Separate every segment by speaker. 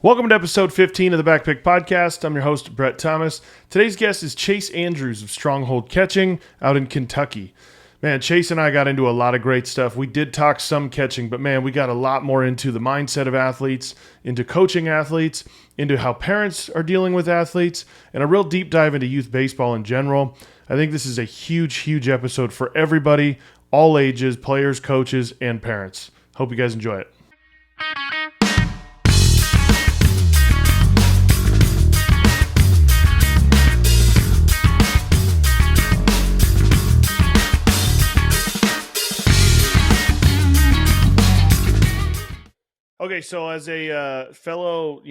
Speaker 1: Welcome to episode 15 of the Backpick Podcast. I'm your host, Brett Thomas. Today's guest is Chase Andrews of Stronghold Catching out in Kentucky. Man, Chase and I got into a lot of great stuff. We did talk some catching, but man, we got a lot more into the mindset of athletes, into coaching athletes, into how parents are dealing with athletes, and a real deep dive into youth baseball in general. I think this is a huge episode for everybody, all ages, players, coaches, and parents. Hope you guys enjoy it. Okay, so as a fellow,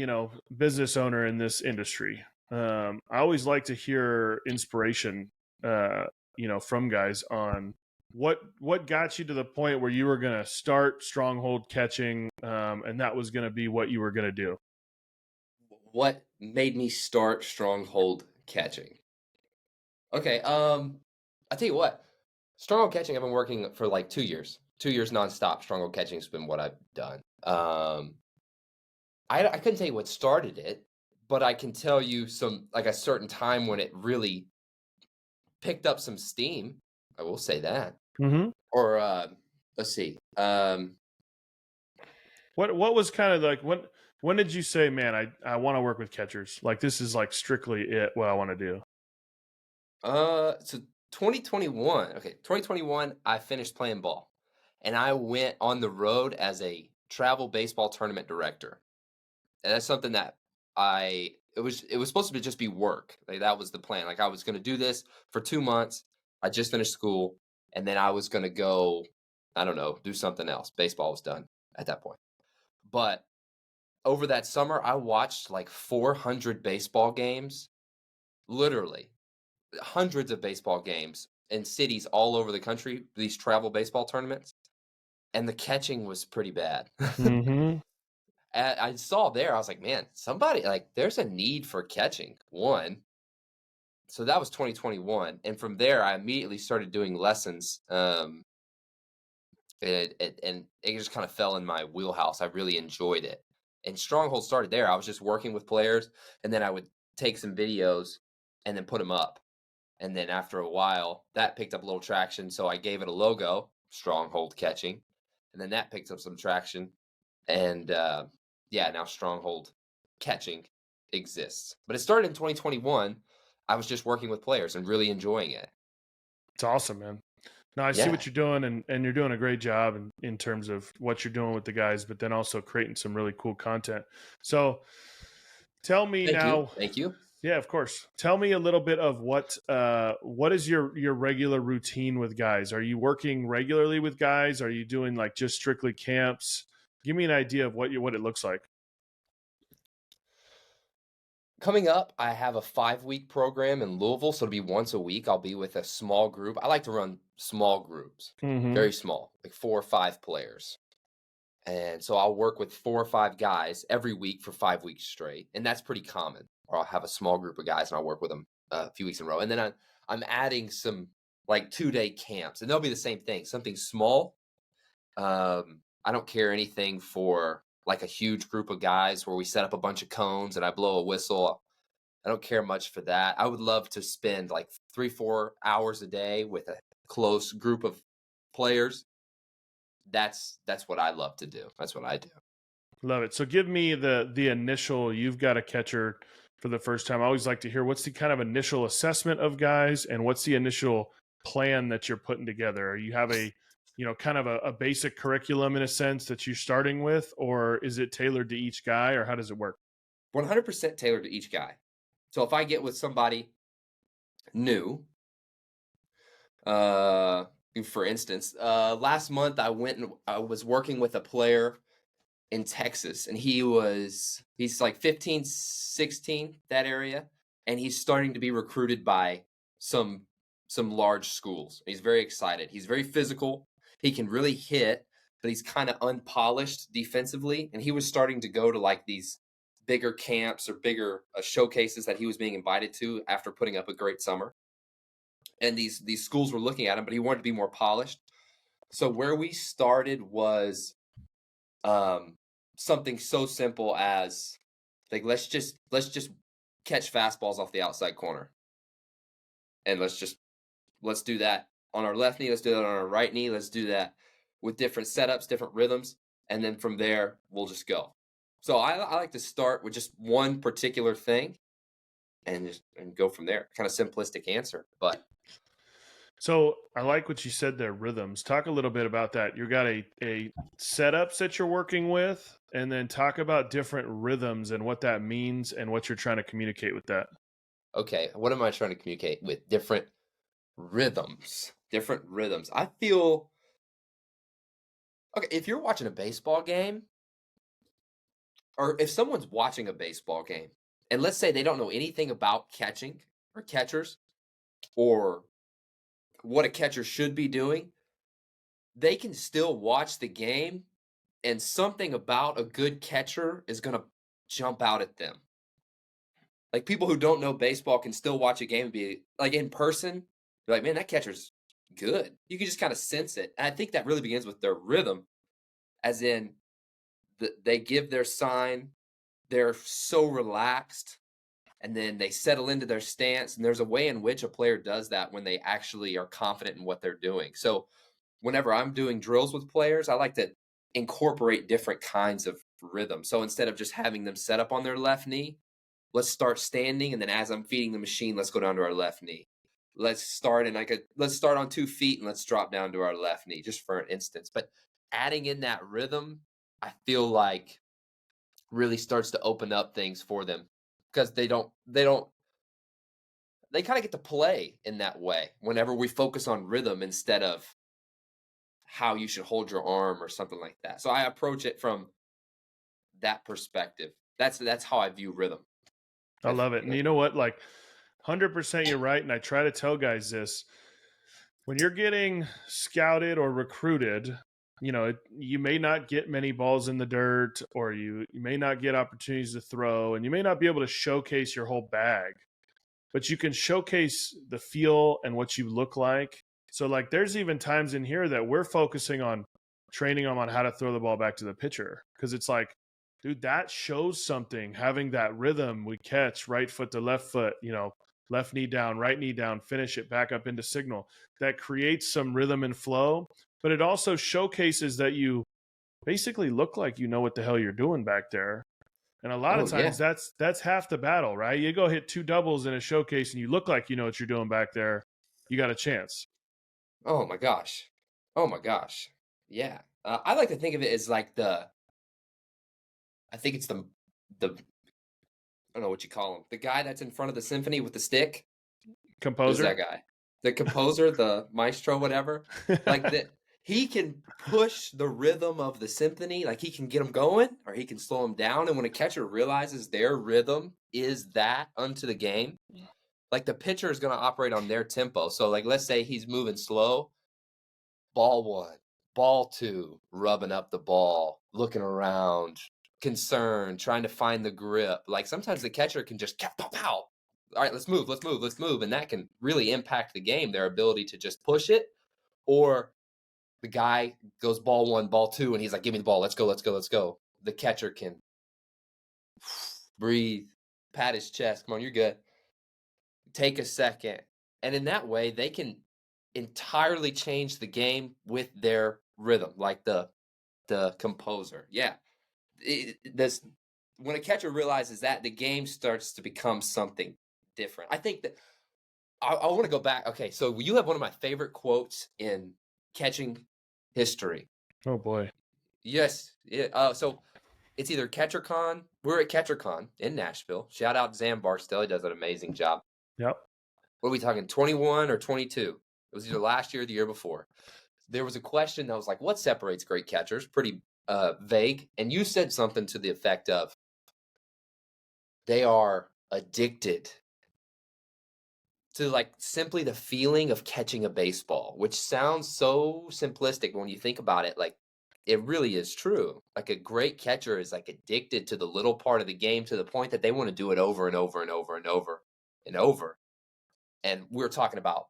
Speaker 1: business owner in this industry, I always like to hear inspiration, from guys on what got you to the point where you were going to start Stronghold Catching, and that was going to be what you were going to do.
Speaker 2: What made me start Stronghold Catching? Okay, I tell you what, Stronghold Catching, I've been working for like 2 years. 2 years nonstop. Stronghold Catching has been what I've done. I couldn't tell you what started it, but I can tell you a certain time when it really picked up some steam. I will say that.
Speaker 1: Mm-hmm.
Speaker 2: Or let's see.
Speaker 1: What was kind of like when did you say, man, I want to work with catchers? Like this is like strictly what I want to do.
Speaker 2: So 2021. Okay, 2021. I finished playing ball, and I went on the road as a travel baseball tournament director. And that's something that it was supposed to just be work. Like that was the plan. Like I was going to do this for 2 months. I just finished school, and then I was going to go, I don't know, do something else. Baseball was done at that point. But over that summer, I watched like 400 baseball games, literally hundreds of baseball games in cities all over the country, these travel baseball tournaments. And the catching was pretty bad.
Speaker 1: Mm-hmm.
Speaker 2: I saw there, I was like, man, somebody, like, there's a need for catching, one. So that was 2021. And from there, I immediately started doing lessons. And it just kind of fell in my wheelhouse. I really enjoyed it. And Stronghold started there. I was just working with players, and then I would take some videos and then put them up. And then after a while, that picked up a little traction. So I gave it a logo, Stronghold Catching. And then that picked up some traction. And now Stronghold Catching exists. But it started in 2021. I was just working with players and really enjoying it.
Speaker 1: It's awesome, man. No, I see what you're doing, and you're doing a great job in terms of what you're doing with the guys, but then also creating some really cool content. So tell me now.
Speaker 2: Thank you.
Speaker 1: Yeah, of course. Tell me a little bit of what is your regular routine with guys? Are you working regularly with guys? Are you doing like just strictly camps? Give me an idea of what it looks like.
Speaker 2: Coming up, I have a 5-week program in Louisville, so it'll be once a week. I'll be with a small group. I like to run small groups, very small, like 4 or 5 players. And so I'll work with 4 or 5 guys every week for 5 weeks straight, and that's pretty common. Or I'll have a small group of guys, and I'll work with them a few weeks in a row. And then I'm adding some like 2-day camps, and they'll be the same thing, something small. I don't care anything for like a huge group of guys where we set up a bunch of cones and I blow a whistle. I don't care much for that. I would love to spend like 3-4 hours a day with a close group of players. That's what I love to do. That's what I do.
Speaker 1: Love it. So give me the initial, you've got a catcher for the first time. I always like to hear what's the kind of initial assessment of guys and what's the initial plan that you're putting together? You have a kind of a basic curriculum in a sense that you're starting with, or is it tailored to each guy, or how does it work?
Speaker 2: 100% tailored to each guy. So if I get with somebody new, for instance, last month I was working with a player in Texas, and he's like 15, 16, that area, and he's starting to be recruited by some large schools. He's very excited. He's very physical. He can really hit, but he's kind of unpolished defensively. And he was starting to go to like these bigger camps or bigger showcases that he was being invited to after putting up a great summer. And these schools were looking at him, but he wanted to be more polished. So where we started was something so simple as Like let's just catch fastballs off the outside corner. And let's do that on our left knee, let's do that on our right knee, let's do that with different setups, different rhythms, and then from there we'll just go. So I like to start with just one particular thing and go from there. Kind of simplistic answer, but
Speaker 1: So I like what you said there, rhythms. Talk a little bit about that. You got a setups that you're working with, and then talk about different rhythms and what that means and what you're trying to communicate with that.
Speaker 2: okay, what am I trying to communicate with different rhythms? Different rhythms. I feel okay, if you're watching a baseball game, or if someone's watching a baseball game, and let's say they don't know anything about catching or catchers or what a catcher should be doing, they can still watch the game and something about a good catcher is going to jump out at them. Like people who don't know baseball can still watch a game and be like in person, be like, man, that catcher's good. You can just kind of sense it. And I think that really begins with their rhythm, as in they give their sign, they're so relaxed, and then they settle into their stance. And there's a way in which a player does that when they actually are confident in what they're doing. So whenever I'm doing drills with players, I like to incorporate different kinds of rhythm. So instead of just having them set up on their left knee, let's start standing, and then as I'm feeding the machine, let's go down to our left knee. Let's start on 2 feet and let's drop down to our left knee, just for an instance. But adding in that rhythm, I feel like really starts to open up things for them, because they kind of get to play in that way whenever we focus on rhythm instead of how you should hold your arm or something like that. So I approach it from that perspective. That's how I view rhythm.
Speaker 1: I love it. And you know what? Like 100% you're right. And I try to tell guys this. When you're getting scouted or recruited, you may not get many balls in the dirt, or you may not get opportunities to throw, and you may not be able to showcase your whole bag, but you can showcase the feel and what you look like. So like there's even times in here that we're focusing on training them on how to throw the ball back to the pitcher, because it's like, dude, that shows something, having that rhythm. We catch right foot to left foot, left knee down, right knee down, finish it back up into signal. That creates some rhythm and flow, but it also showcases that you basically look like you know what the hell you're doing back there. And a lot of times that's half the battle, right? You go hit 2 doubles in a showcase and you look like you know what you're doing back there. You got a chance.
Speaker 2: Oh my gosh. Oh my gosh. Yeah. I like to think of it as like I think it's the I don't know what you call him. The guy that's in front of the symphony with the stick.
Speaker 1: Composer?
Speaker 2: Who's that guy? The composer, the maestro, whatever. Like that, he can push the rhythm of the symphony. Like he can get them going, or he can slow them down. And when a catcher realizes their rhythm is that unto the game, like the pitcher is going to operate on their tempo. So like, let's say he's moving slow. Ball 1, ball 2, rubbing up the ball, looking around, concerned, trying to find the grip. Like sometimes the catcher can just pow, pow. All right, let's move. And that can really impact the game, their ability to just push it. Or the guy goes ball 1, ball 2, and he's like, give me the ball. Let's go. The catcher can breathe, pat his chest. Come on, you're good. Take a second. And in that way, they can entirely change the game with their rhythm, like the composer. Yeah. When a catcher realizes that, the game starts to become something different. I think that I want to go back. Okay, so you have one of my favorite quotes in catching history.
Speaker 1: Oh boy.
Speaker 2: Yes. So it's either CatcherCon. We're at CatcherCon in Nashville. Shout out Zam Barksdale. He does an amazing job.
Speaker 1: Yep.
Speaker 2: What are we talking, 21 or 22? It was either last year or the year before. There was a question that was like, what separates great catchers? Pretty vague. And you said something to the effect of, they are addicted to like simply the feeling of catching a baseball, which sounds so simplistic when you think about it. Like it really is true. Like a great catcher is like addicted to the little part of the game to the point that they want to do it over and over and over and over and over. And we're talking about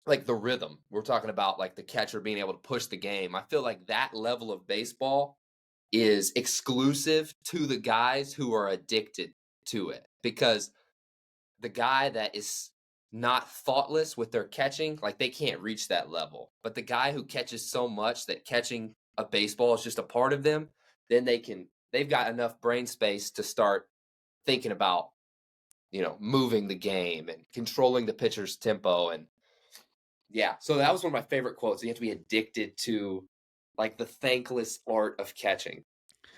Speaker 2: like the rhythm. We're talking about like the catcher being able to push the game. I feel like that level of baseball is exclusive to the guys who are addicted to it, because the guy that is not thoughtless with their catching, like they can't reach that level. But the guy who catches so much that catching a baseball is just a part of them, then they've got enough brain space to start thinking about, moving the game and controlling the pitcher's tempo. And yeah, so that was one of my favorite quotes. You have to be addicted to like the thankless art of catching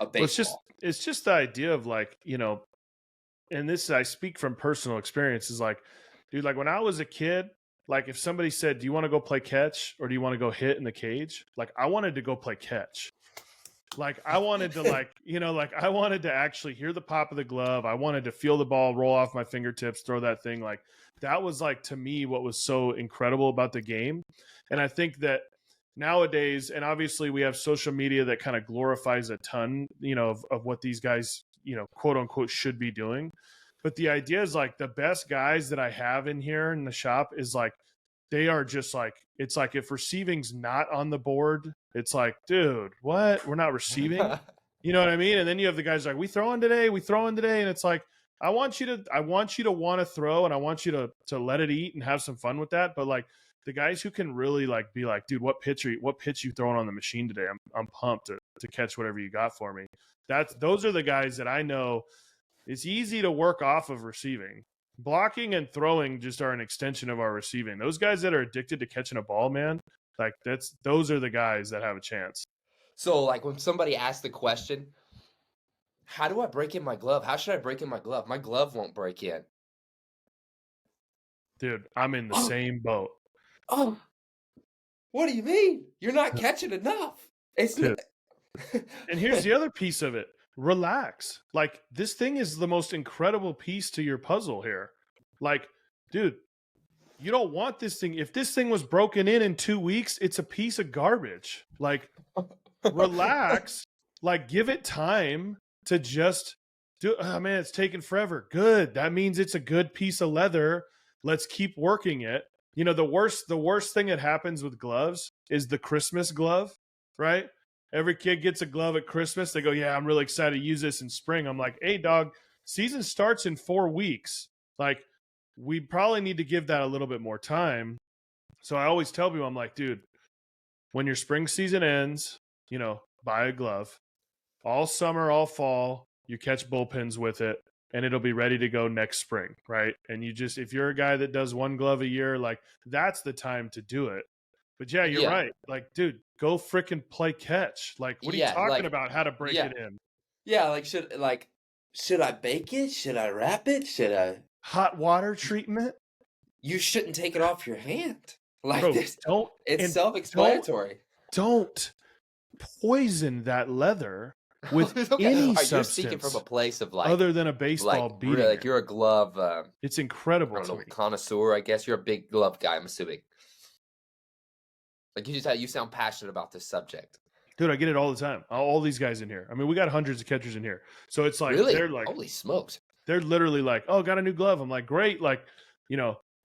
Speaker 2: a
Speaker 1: Well,
Speaker 2: baseball.
Speaker 1: it's just the idea of like, and this, I speak from personal experience, is like, dude, like when I was a kid, like if somebody said, do you want to go play catch or do you want to go hit in the cage? Like I wanted to go play catch. Like I wanted to like I wanted to actually hear the pop of the glove. I wanted to feel the ball roll off my fingertips, throw that thing. Like that was like, to me, what was so incredible about the game. And I think that nowadays, and obviously we have social media that kind of glorifies a ton, of what these guys, quote unquote, should be doing. But the idea is like the best guys that I have in here in the shop is like, they are just like, it's like if receiving's not on the board, it's like, dude, what? We're not receiving. You know what I mean? And then you have the guys like, we throwing today. And it's like, I want you to want to throw, and I want you to let it eat and have some fun with that. But like the guys who can really like be like, dude, what pitch you throwing on the machine today? I'm pumped to catch whatever you got for me. Those are the guys that I know. It's easy to work off of receiving. Blocking and throwing just are an extension of our receiving. Those guys that are addicted to catching a ball, man, like those are the guys that have a chance.
Speaker 2: So like when somebody asks the question, how do I break in my glove? How should I break in my glove? My glove won't break in.
Speaker 1: Dude, I'm in the same boat.
Speaker 2: Oh, what do you mean? You're not catching enough. It's not...
Speaker 1: And here's the other piece of it. Relax. Like this thing is the most incredible piece to your puzzle here. Like, dude, you don't want this thing. If this thing was broken in 2 weeks, it's a piece of garbage. Like, relax. Like, give it time to just do. Oh man, it's taking forever. Good. That means it's a good piece of leather. Let's keep working it. The worst thing that happens with gloves is the Christmas glove, right? Every kid gets a glove at Christmas. They go, yeah, I'm really excited to use this in spring. I'm like, hey, dog, season starts in 4 weeks. Like, we probably need to give that a little bit more time. So I always tell people, I'm like, dude, when your spring season ends, buy a glove. All summer, all fall, you catch bullpens with it, and it'll be ready to go next spring, right? And if you're a guy that does one glove a year, like, that's the time to do it. But yeah, you're right. Like, dude, go freaking play catch. Like, what are you talking about? How to break it in?
Speaker 2: Yeah, should I bake it? Should I wrap it? Should I
Speaker 1: hot water treatment?
Speaker 2: You shouldn't take it off your hand. Like,
Speaker 1: bro,
Speaker 2: this.
Speaker 1: Don't.
Speaker 2: It's self-explanatory.
Speaker 1: Don't poison that leather with any substance. You're
Speaker 2: speaking from a place of like
Speaker 1: other than a baseball beating.
Speaker 2: Really, like you're a glove.
Speaker 1: It's incredible.
Speaker 2: I don't know, connoisseur. I guess you're a big glove guy. I'm assuming. Like you sound passionate about this subject.
Speaker 1: Dude, I get it all the time. All these guys in here. I mean, we got hundreds of catchers in here. So it's like,
Speaker 2: really?
Speaker 1: They're like,
Speaker 2: holy smokes.
Speaker 1: They're literally like, oh, got a new glove. I'm like, great. Like,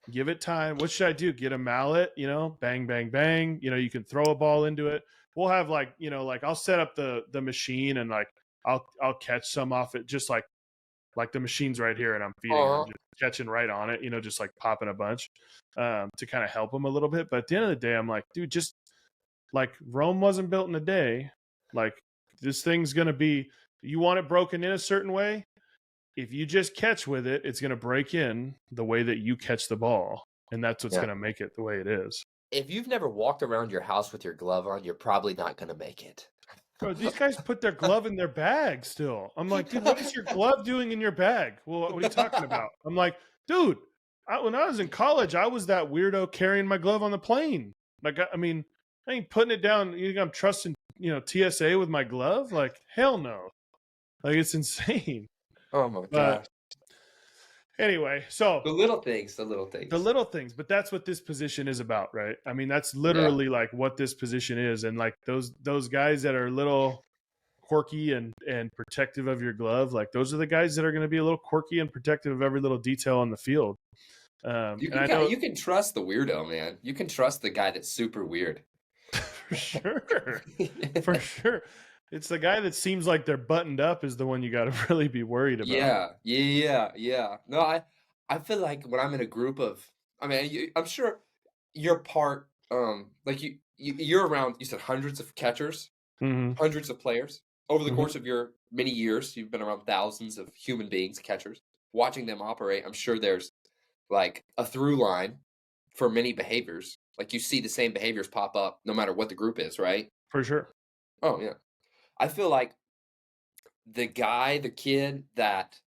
Speaker 1: give it time. What should I do? Get a mallet, bang, bang, bang. You can throw a ball into it. We'll have like I'll set up the machine and like, I'll catch some off it. Just like the machine's right here and I'm feeding them, just catching right on it, just like popping a bunch to kind of help them a little bit. But at the end of the day, I'm like, dude, just like Rome wasn't built in a day. Like this thing's going to be, you want it broken in a certain way. If you just catch with it, it's going to break in the way that you catch the ball. And that's what's going to make it the way it is.
Speaker 2: If you've never walked around your house with your glove on, you're probably not going to make it.
Speaker 1: Bro, these guys put their glove in their bag still. I'm like, dude, what is your glove doing in your bag? Well, what are you talking about? I'm like, dude, when I was in college, I was that weirdo carrying my glove on the plane. Like, I mean, I ain't putting it down. You think I'm trusting, TSA with my glove? Like, hell no. Like, it's insane.
Speaker 2: Oh my gosh.
Speaker 1: Anyway, so
Speaker 2: the little things.
Speaker 1: But that's what this position is about, right? I mean, that's literally like what this position is. And like those guys that are a little quirky and protective of your glove, like those are the guys that are going to be a little quirky and protective of every little detail on the field.
Speaker 2: You can trust the weirdo, man. You can trust the guy that's super weird.
Speaker 1: For sure. For sure. It's the guy that seems like they're buttoned up is the one you got to really be worried about.
Speaker 2: Yeah. No, I feel like when I'm in a group of, I mean, I'm sure you're part, like you're around, you said hundreds of catchers,
Speaker 1: Mm-hmm.
Speaker 2: hundreds of players. Over the
Speaker 1: Mm-hmm.
Speaker 2: course of your many years, you've been around thousands of human beings, catchers, watching them operate. I'm sure there's like a through line for many behaviors. Like you see the same behaviors pop up no matter what the group is, right?
Speaker 1: For sure.
Speaker 2: Oh, yeah. I feel like the kid that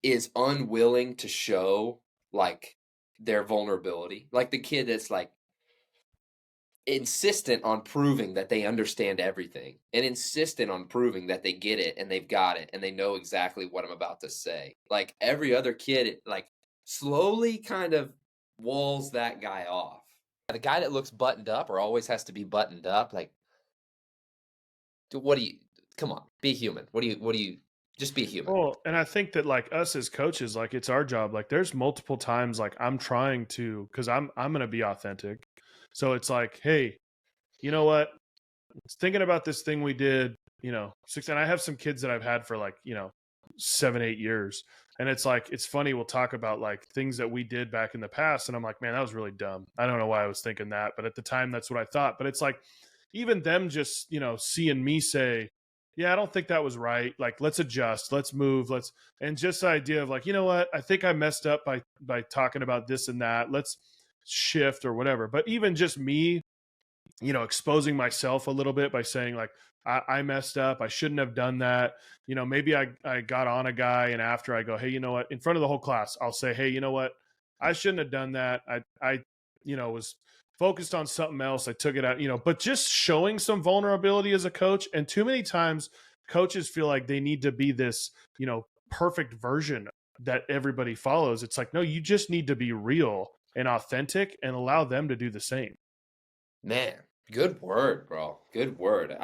Speaker 2: is unwilling to show like their vulnerability, like the kid that's like insistent on proving that they understand everything and insistent on proving that they get it and they've got it and they know exactly what I'm about to say. Like every other kid, like slowly kind of walls that guy off. The guy that looks buttoned up or always has to be buttoned up, like, dude, what do you, come on, be human. Just be human.
Speaker 1: Well, and I think that like us as coaches, like it's our job. Like there's multiple times like I'm trying to, because I'm gonna be authentic. So it's like, hey, you know what? Thinking about this thing we did, and I have some kids that I've had for like, 7, 8 years. And it's like, it's funny. We'll talk about like things that we did back in the past. And I'm like, man, that was really dumb. I don't know why I was thinking that, but at the time, that's what I thought. But it's like, even them just, seeing me say, yeah, I don't think that was right. Like, let's adjust, let's move, and just the idea of like, you know what? I think I messed up by talking about this and that. Let's shift or whatever. But even just me, exposing myself a little bit by saying like, I messed up. I shouldn't have done that. Maybe I got on a guy and after I go, hey, you know what? In front of the whole class, I'll say, hey, you know what? I shouldn't have done that. I was focused on something else. I took it out, but just showing some vulnerability as a coach. And too many times coaches feel like they need to be this, perfect version that everybody follows. It's like, no, you just need to be real and authentic and allow them to do the same.
Speaker 2: Man, good word, bro. Good word.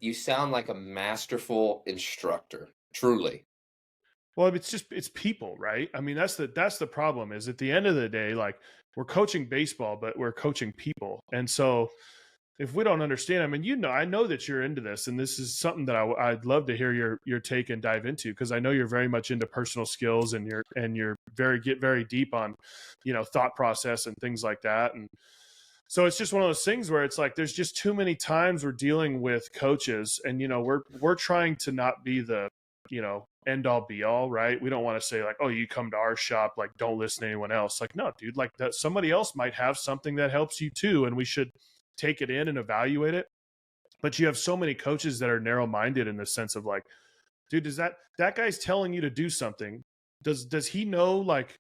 Speaker 2: You sound like a masterful instructor, truly.
Speaker 1: Well, it's people, right? I mean, that's the problem is at the end of the day, like we're coaching baseball, but we're coaching people. And so if we don't understand, I mean, I know that you're into this and this is something that I'd love to hear your take and dive into, because I know you're very much into personal skills and you're get very deep on, thought process and things like that. And so it's just one of those things where it's like there's just too many times we're dealing with coaches and we're trying to not be the end all be all, right? We don't want to say like, oh, you come to our shop, like don't listen to anyone else. Like, no, dude, like that somebody else might have something that helps you too, and we should take it in and evaluate it. But you have so many coaches that are narrow-minded in the sense of like, dude, does that guy's telling you to do something, does he know like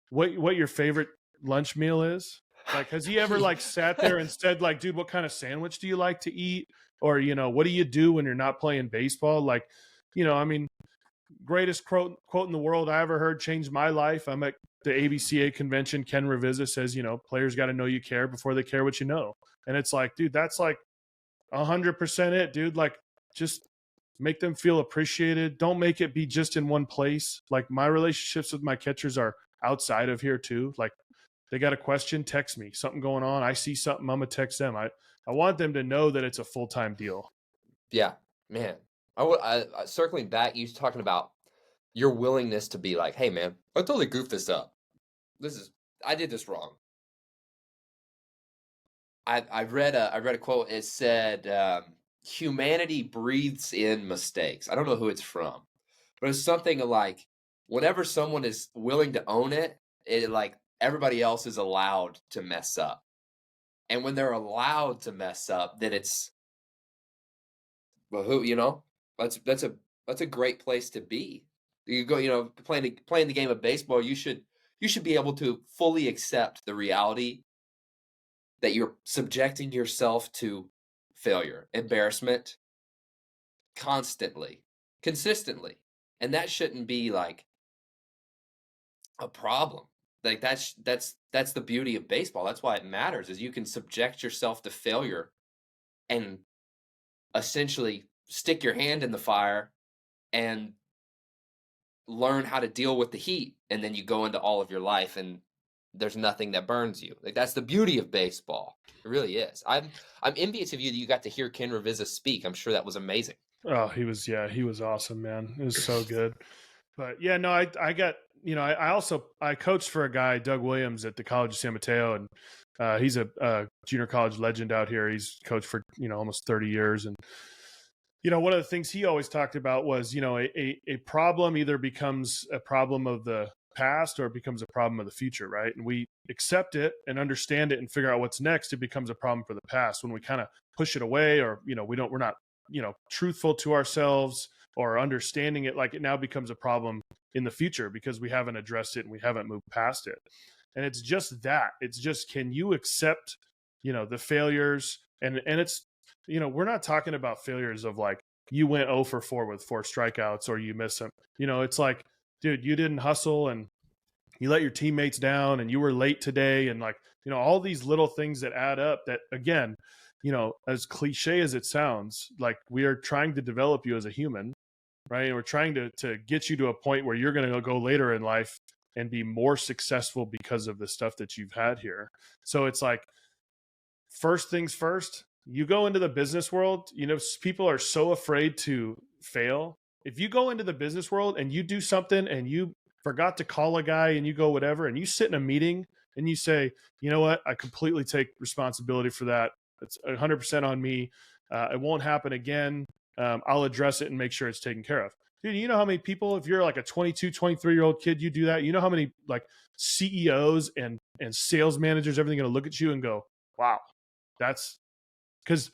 Speaker 1: what your favorite lunch meal is? Like, has he ever like sat there and said like, dude, what kind of sandwich do you like to eat? Or, what do you do when you're not playing baseball? Like, I mean, greatest quote in the world I ever heard changed my life. I'm at the ABCA convention. Ken Revisa says, players got to know you care before they care what you know. And it's like, dude, that's like 100% it, dude. Like, just make them feel appreciated. Don't make it be just in one place. Like my relationships with my catchers are outside of here too. Like they got a question, text me. Something going on, I see something, I'm gonna text them. I want them to know that it's a full-time deal.
Speaker 2: Yeah, man. Circling back, you talking about your willingness to be like, hey, man, I totally goofed this up. I did this wrong. I read a quote. It said, humanity breathes in mistakes. I don't know who it's from, but it's something like whenever someone is willing to own it, like everybody else is allowed to mess up. And when they're allowed to mess up, then it's, well, that's a great place to be. You go, playing the game of baseball, you should be able to fully accept the reality that you're subjecting yourself to failure, embarrassment constantly, consistently. And that shouldn't be like a problem. Like that's the beauty of baseball. That's why it matters, is you can subject yourself to failure and essentially stick your hand in the fire and learn how to deal with the heat, and then you go into all of your life and there's nothing that burns you. Like, that's the beauty of baseball. It really is. I'm envious of you that you got to hear Ken Ravizza speak. I'm sure that was amazing.
Speaker 1: Oh, he was awesome, man. It was so good. But yeah, no, I got, I coached for a guy, Doug Williams, at the College of San Mateo, and he's a junior college legend out here. He's coached for, almost 30 years. And, one of the things he always talked about was, a problem either becomes a problem of the past or it becomes a problem of the future, right? And we accept it and understand it and figure out what's next. It becomes a problem for the past. When we kind of push it away, or, we're not, truthful to ourselves or understanding it, like, it now becomes a problem in the future because we haven't addressed it and we haven't moved past it. And it's just that. It's just, can you accept, the failures? And it's, we're not talking about failures of like, you went 0 for 4 with 4 strikeouts or you missed them. It's like, dude, you didn't hustle and you let your teammates down and you were late today. And like, all these little things that add up that, again, as cliche as it sounds, like, we are trying to develop you as a human, right? And we're trying to get you to a point where you're going to go later in life and be more successful because of the stuff that you've had here. So it's like, first things first, you go into the business world, people are so afraid to fail. If you go into the business world and you do something and you forgot to call a guy and you go whatever, and you sit in a meeting and you say, you know what, I completely take responsibility for that. It's 100% on me. It won't happen again. I'll address it and make sure it's taken care of. Dude, you know how many people, if you're like a 22, 23-year-old kid, you do that, you know how many like CEOs and sales managers, everything, going to look at you and go, wow, that's because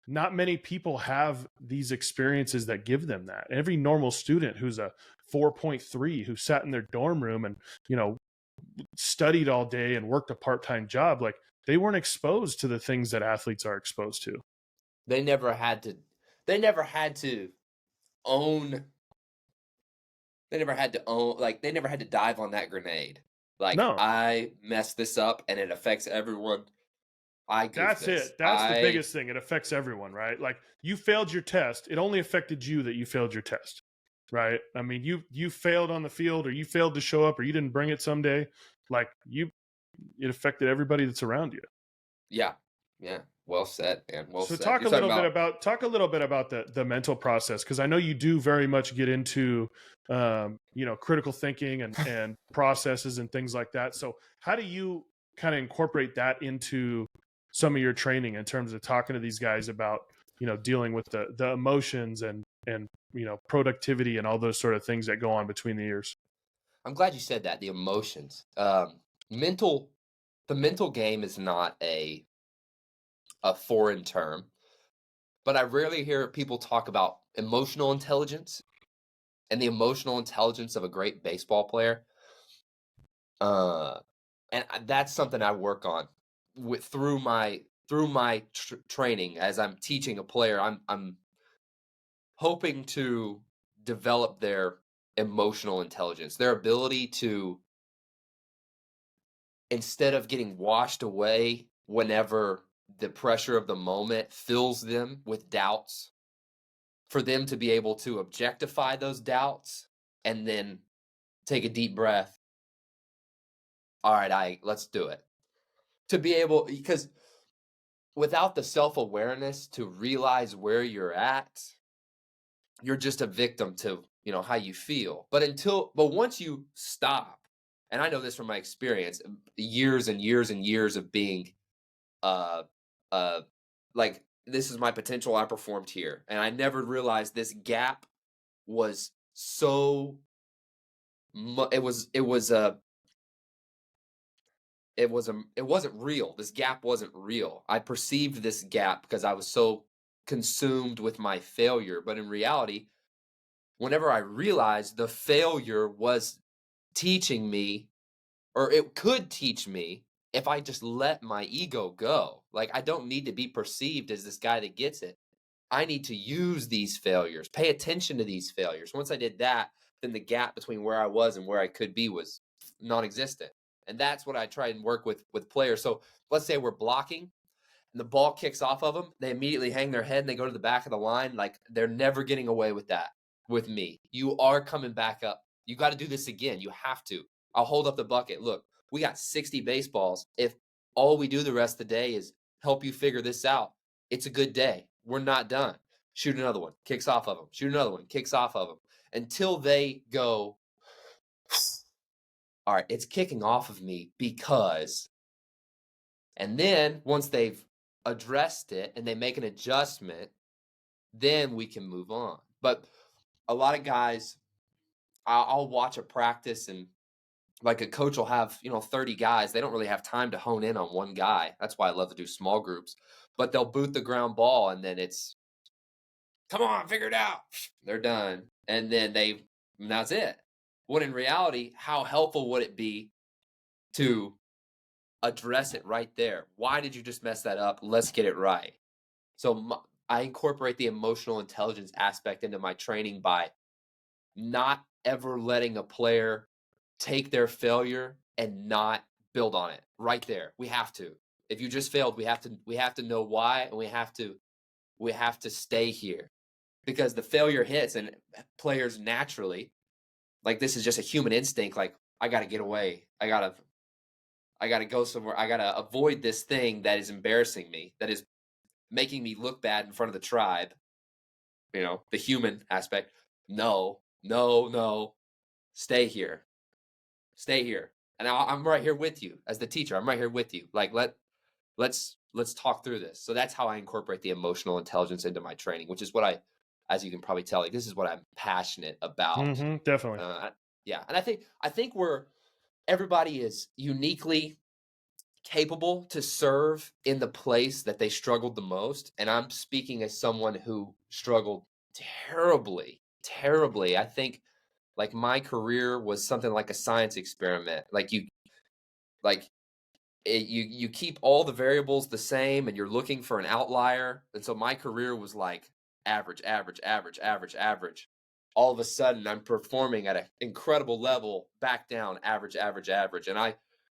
Speaker 1: not many people have these experiences that give them that. Every normal student who's a 4.3 who sat in their dorm room and, studied all day and worked a part-time job, like, they weren't exposed to the things that athletes are exposed to.
Speaker 2: They never had to own, they never had to dive on that grenade. Like,
Speaker 1: No.
Speaker 2: I messed this up and it affects everyone.
Speaker 1: That's it. That's the biggest thing. It affects everyone, right? Like, you failed your test. It only affected you that you failed your test, right? I mean, you failed on the field, or you failed to show up, or you didn't bring it someday. Like, it affected everybody that's around you.
Speaker 2: Yeah. Yeah. Well said, man. Well
Speaker 1: so
Speaker 2: said.
Speaker 1: talk a little bit about the mental process, because I know you do very much get into critical thinking and processes and things like that. So how do you kind of incorporate that into some of your training in terms of talking to these guys about dealing with the emotions and productivity and all those sort of things that go on between the ears?
Speaker 2: I'm glad you said that. The emotions. The mental game is not a foreign term, but I rarely hear people talk about emotional intelligence and the emotional intelligence of a great baseball player. And that's something I work on through my training. As I'm teaching a player, I'm hoping to develop their emotional intelligence, their ability to, instead of getting washed away whenever the pressure of the moment fills them with doubts, for them to be able to objectify those doubts and then take a deep breath. All right, let's do it. To be able, because without the self-awareness to realize where you're at, you're just a victim to, how you feel. But once you stop, and I know this from my experience, years and years and years of being, like, this is my potential, I performed here. And I never realized this gap was so, it wasn't real. This gap wasn't real. I perceived this gap because I was so consumed with my failure. But in reality, whenever I realized the failure was teaching me, or it could teach me, if I just let my ego go. Like, I don't need to be perceived as this guy that gets it. I need to use these failures, pay attention to these failures. Once I did that, then the gap between where I was and where I could be was non-existent. And that's what I try and work with players. So let's say we're blocking and the ball kicks off of them. They immediately hang their head and they go to the back of the line. Like, they're never getting away with that with me. You are coming back up. You got to do this again. You have to. I'll hold up the bucket. Look, we got 60 baseballs. If all we do the rest of the day is help you figure this out, it's a good day. We're not done. Shoot another one, kicks off of them. Shoot another one, kicks off of them. Until they go, all right, it's kicking off of me because. And then once they've addressed it and they make an adjustment, then we can move on. But a lot of guys, I'll watch a practice and like a coach will have, 30 guys. They don't really have time to hone in on one guy. That's why I love to do small groups. But they'll boot the ground ball and then it's, come on, figure it out. They're done. And then that's it. When in reality, how helpful would it be to address it right there? Why did you just mess that up? Let's get it right. So I incorporate the emotional intelligence aspect into my training by not ever letting a player take their failure and not build on it right there. We have to. If you just failed, we have to know why, and we have to stay here, because the failure hits and players naturally, like, this is just a human instinct. Like, I got to get away. I got to go somewhere. I got to avoid this thing that is embarrassing me, that is making me look bad in front of the tribe. The human aspect. No. Stay here. And I'm right here with you as the teacher. I'm right here with you. Like, let's talk through this. So that's how I incorporate the emotional intelligence into my training, which is what as you can probably tell, like, this is what I'm passionate about.
Speaker 1: Definitely.
Speaker 2: Yeah. And I think everybody is uniquely capable to serve in the place that they struggled the most. And I'm speaking as someone who struggled terribly. I think, like, my career was something like a science experiment. You keep all the variables the same and you're looking for an outlier. And so my career was like average. All of a sudden I'm performing at an incredible level, back down, average. And I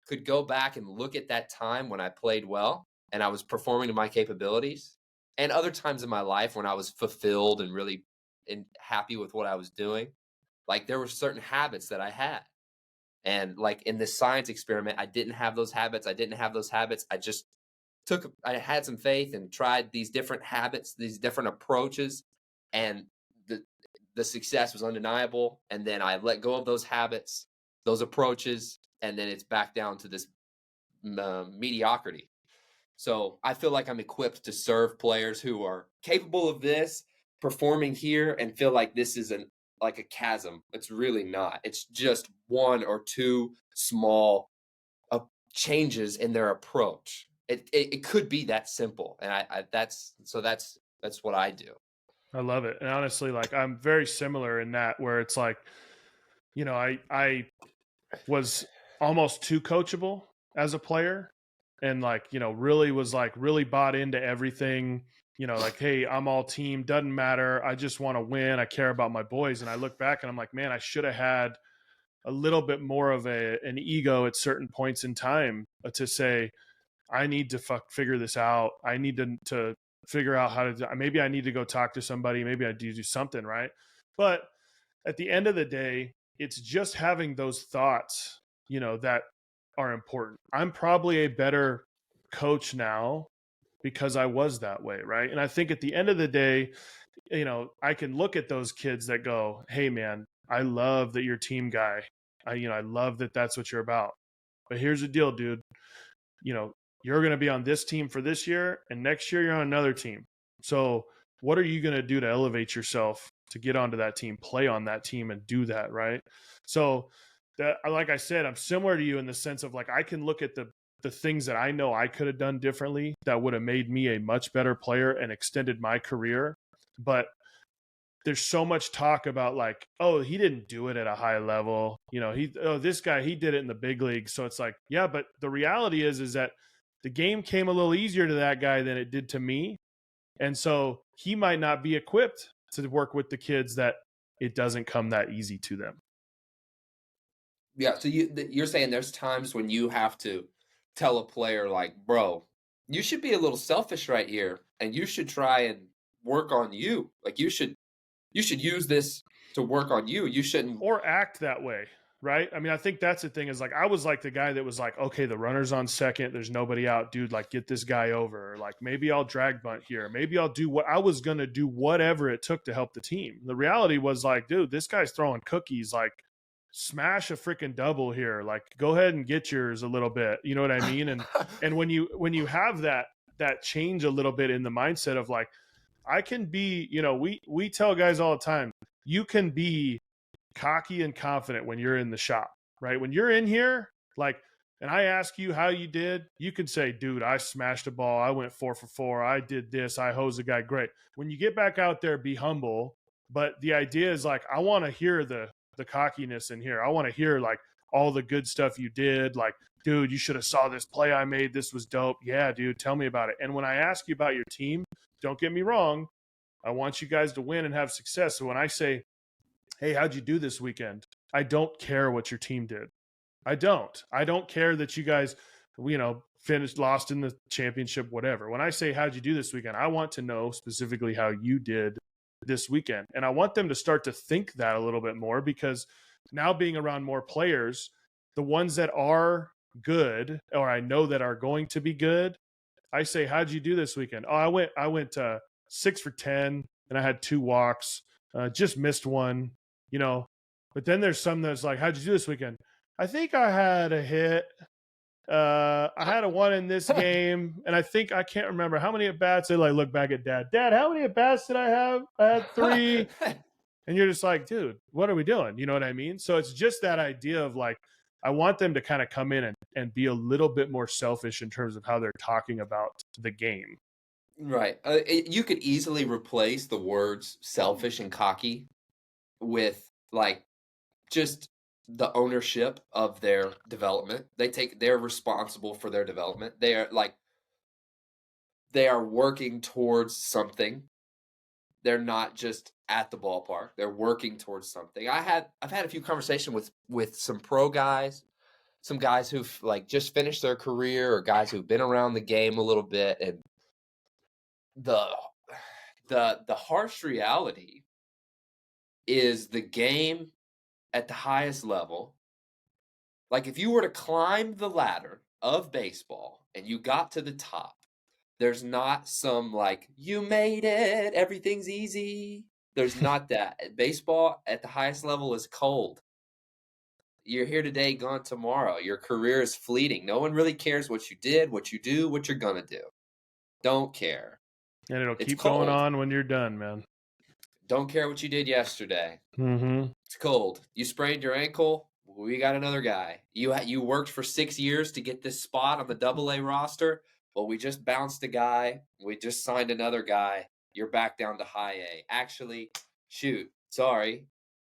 Speaker 2: could go back and look at that time when I played well and I was performing to my capabilities, and other times in my life when I was fulfilled and really happy with what I was doing. Like, there were certain habits that I had. And like in this science experiment, I didn't have those habits. I just I had some faith and tried these different habits, these different approaches, and the success was undeniable. And then I let go of those habits, those approaches, and then it's back down to this mediocrity. So I feel like I'm equipped to serve players who are capable of this, performing here, and feel like this is like a chasm. It's really not. It's just one or two small changes in their approach. It could be that simple, and that's what I do.
Speaker 1: I love it. And honestly, like, I'm very similar in that, where it's like, I was almost too coachable as a player, and like, really was like really bought into everything, like, hey, I'm all team, doesn't matter. I just want to win. I care about my boys. And I look back and I'm like, man, I should have had a little bit more of an ego at certain points in time to say, I need to figure this out. I need to figure out how to, maybe I need to go talk to somebody. Maybe I do something, right? But at the end of the day, it's just having those thoughts, that are important. I'm probably a better coach now because I was that way, right? And I think at the end of the day, I can look at those kids that go, hey man, I love that you're team guy. I love that that's what you're about. But here's the deal, dude. You're going to be on this team for this year, and next year you're on another team. So what are you going to do to elevate yourself to get onto that team, play on that team, and do that, right? So that, like I said, I'm similar to you in the sense of, like, I can look at the things that I know I could have done differently that would have made me a much better player and extended my career. But there's so much talk about, like, oh, he didn't do it at a high level. This guy, he did it in the big league. So it's like, yeah, but the reality is that the game came a little easier to that guy than it did to me. And so he might not be equipped to work with the kids that it doesn't come that easy to them.
Speaker 2: Yeah. So you're saying there's times when you have to tell a player, like, bro, you should be a little selfish right here, and you should try and work on you. Like, you should use this to work on you. You shouldn't,
Speaker 1: or act that way. right? I mean, I think that's the thing is like, I was like the guy that was like, okay, the runner's on second. There's nobody out, dude. Like, get this guy over. Or like, maybe I'll drag bunt here. Maybe I'll do what I was going to do, whatever it took to help the team. The reality was like, dude, this guy's throwing cookies. Like, smash a freaking double here. Like, go ahead and get yours a little bit. You know what I mean? And when you have that change a little bit in the mindset of like, I can be, you know, we tell guys all the time, you can be cocky and confident when you're in the shop, right? When you're in here, like, and I ask you how you did, you can say, dude, I smashed a ball. I went 4 for 4. I did this. I hosed a guy. Great. When you get back out there, be humble. But the idea is like, I want to hear the cockiness in here. I want to hear like all the good stuff you did. Like, dude, you should have saw this play I made. This was dope. Yeah, dude, tell me about it. And when I ask you about your team, don't get me wrong, I want you guys to win and have success. So when I say, hey, how'd you do this weekend? I don't care what your team did. I don't care that you guys, you know, finished, lost in the championship, whatever. When I say, how'd you do this weekend? I want to know specifically how you did this weekend. And I want them to start to think that a little bit more, because now being around more players, the ones that are good, or I know that are going to be good, I say, how'd you do this weekend? Oh, I went 6 for 10 and I had 2 walks, just missed one, you know. But then there's some that's like, how'd you do this weekend? I think I had a hit. I had a 1 in this game, and I can't remember how many at bats. They like look back at Dad. Dad, how many at bats did I have? I had 3. And you're just like, dude, what are we doing? You know what I mean? So it's just that idea of like, I want them to kind of come in and be a little bit more selfish in terms of how they're talking about the game.
Speaker 2: Right. You could easily replace the words selfish and cocky with like just the ownership of their development. They're responsible for their development. They are working towards something. They're not just at the ballpark. They're working towards something. I've had a few conversations with some pro guys, some guys who've like just finished their career, or guys who've been around the game a little bit, and the harsh reality is the game at the highest level. Like, if you were to climb the ladder of baseball and you got to the top, there's not some like, you made it, everything's easy. There's not that. Baseball at the highest level is cold. You're here today, gone tomorrow. Your career is fleeting. No one really cares what you did, what you do, what you're going to do. Don't care.
Speaker 1: And it'll
Speaker 2: It's
Speaker 1: keep going
Speaker 2: cold.
Speaker 1: on when you're done, man.
Speaker 2: Don't care what you did yesterday.
Speaker 1: Mm-hmm.
Speaker 2: It's cold. You sprained your ankle. We got another guy. You worked for 6 years to get this spot on the AA roster. Well, we just bounced a guy. We just signed another guy. You're back down to high A. Actually, shoot, sorry,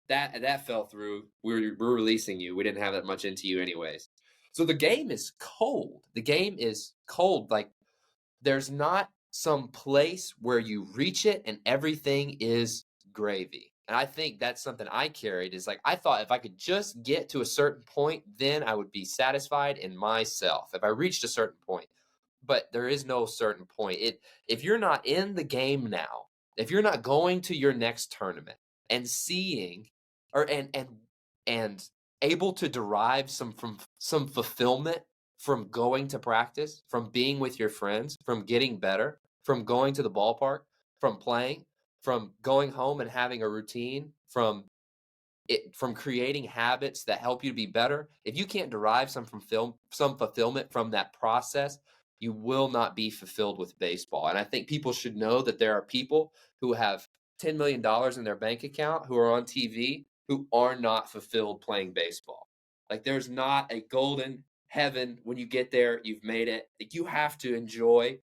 Speaker 2: that fell through. We're releasing you. We didn't have that much into you, anyways. So the game is cold. The game is cold. Like, there's not some place where you reach it and everything is gravy. And I think that's something I carried, is like, I thought if I could just get to a certain point, then I would be satisfied in myself if I reached a certain point. But there is no certain point. If you're not in the game now, if you're not going to your next tournament and seeing or and able to derive some fulfillment from going to practice, from being with your friends, from getting better, from going to the ballpark, from playing, from going home and having a routine, from creating habits that help you to be better. If you can't derive some fulfillment from that process, you will not be fulfilled with baseball. And I think people should know that there are people who have $10 million in their bank account, who are on TV, who are not fulfilled playing baseball. Like, there's not a golden heaven when you get there, you've made it. Like, you have to enjoy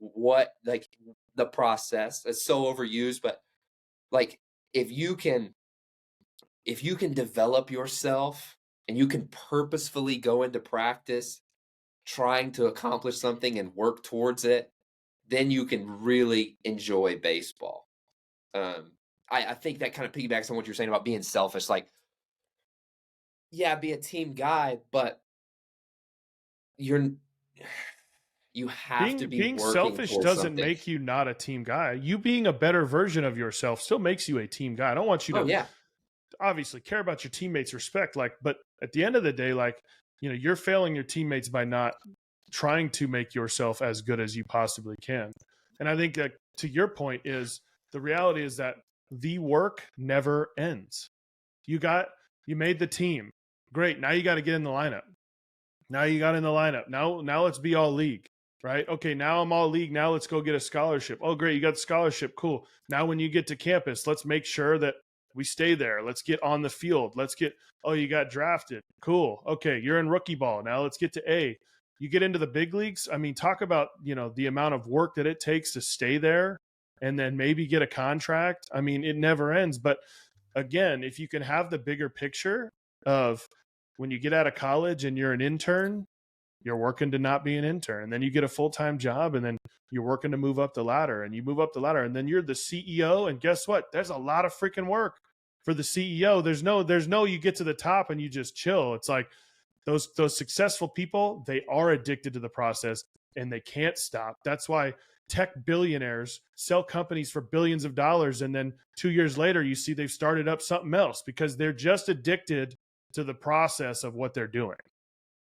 Speaker 2: the process. It's so overused, but like, if you can develop yourself and you can purposefully go into practice trying to accomplish something and work towards it, then you can really enjoy baseball. I think that kind of piggybacks on what you're saying about being selfish. Like, yeah, be a team guy, but you have to be
Speaker 1: Being
Speaker 2: working
Speaker 1: selfish
Speaker 2: towards
Speaker 1: doesn't
Speaker 2: something.
Speaker 1: make you not a team guy. You being a better version of yourself still makes you a team guy. I don't want you to.
Speaker 2: Oh, yeah.
Speaker 1: obviously care about your teammates, respect, like, but at the end of the day, like, you're failing your teammates by not trying to make yourself as good as you possibly can. And I think that, to your point, is the reality is that the work never ends. You made the team. Great. Now you got to get in the lineup. Now you got in the lineup. Now let's be all league, right? Okay, now I'm all league. Now let's go get a scholarship. Oh, great. You got the scholarship. Cool. Now when you get to campus, let's make sure that we stay there. Let's get on the field. Oh, you got drafted. Cool. Okay, you're in rookie ball. Now let's get to A. You get into the big leagues. I mean, talk about, the amount of work that it takes to stay there and then maybe get a contract. I mean, it never ends. But again, if you can have the bigger picture of when you get out of college and you're an intern, you're working to not be an intern. And then you get a full-time job, and then you're working to move up the ladder, and you move up the ladder, and then you're the CEO. And guess what? There's a lot of freaking work for the CEO. There's no you get to the top and you just chill. It's like those successful people, they are addicted to the process and they can't stop. That's why tech billionaires sell companies for billions of dollars, and then 2 years later you see they've started up something else because they're just addicted to the process of what they're doing.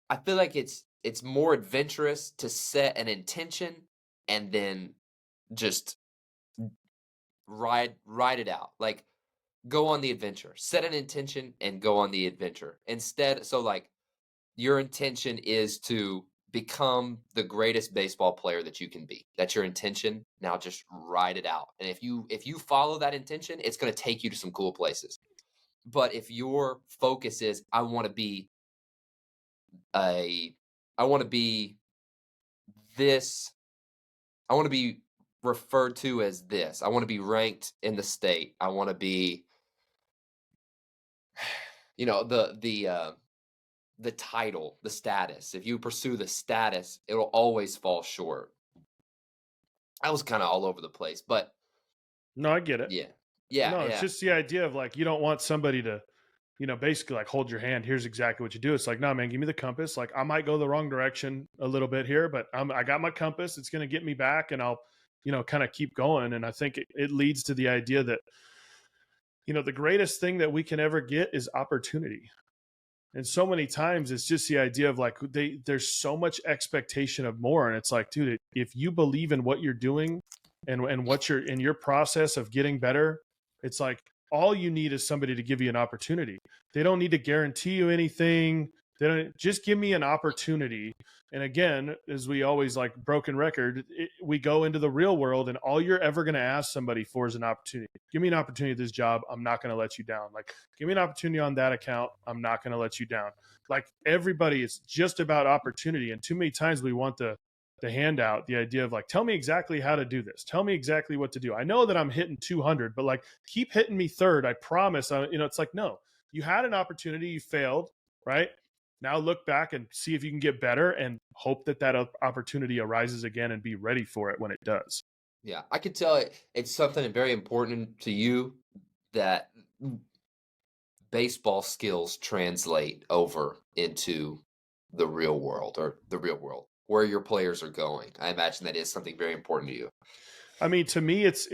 Speaker 2: I feel like it's more adventurous to set an intention and then just ride it out. Like, go on the adventure. Set an intention and go on the adventure. Instead, so like your intention is to become the greatest baseball player that you can be. That's your intention. Now just ride it out. And if you follow that intention, it's going to take you to some cool places. But if your focus is I want to be this, I want to be referred to as this. I want to be ranked in the state. I want to be the title, the status. If you pursue the status, it'll always fall short. I was kind of all over the place, but
Speaker 1: no, I get it.
Speaker 2: Yeah.
Speaker 1: No, it's just the idea of like, you don't want somebody to, basically like hold your hand. Here's exactly what you do. It's like, no, man, give me the compass. Like, I might go the wrong direction a little bit here, but I got my compass. It's going to get me back, and I'll, kind of keep going. And I think it leads to the idea that, the greatest thing that we can ever get is opportunity. And so many times it's just the idea of like, there's so much expectation of more. And it's like, dude, if you believe in what you're doing and what you're in your process of getting better, it's like, all you need is somebody to give you an opportunity. They don't need to guarantee you anything. They don't, just give me an opportunity. And again, as we always like broken record, we go into the real world, and all you're ever going to ask somebody for is an opportunity. Give me an opportunity at this job. I'm not going to let you down. Like, give me an opportunity on that account. I'm not going to let you down. Like, everybody is just about opportunity. And too many times we want the handout, the idea of like, tell me exactly how to do this. Tell me exactly what to do. I know that I'm hitting 200, but like, keep hitting me third. I promise. It's like, no, you had an opportunity. You failed, right? Now look back and see if you can get better, and hope that opportunity arises again, and be ready for it when it does.
Speaker 2: Yeah, I could tell it's something very important to you that baseball skills translate over into the real world, where your players are going. I imagine that is something very important to you.
Speaker 1: I mean, to me, it's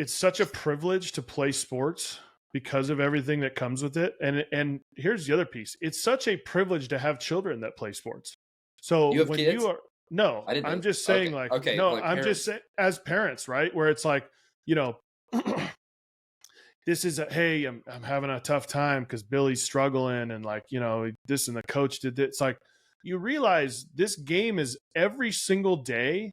Speaker 1: such a privilege to play sports because of everything that comes with it. And here's the other piece. It's such a privilege to have children that play sports. So
Speaker 2: you have
Speaker 1: when
Speaker 2: kids?
Speaker 1: I'm just saying I'm just saying as parents, right? Where it's like, this is hey, I'm having a tough time because Billy's struggling, and like, this, and the coach did this. It's like, you realize this game is every single day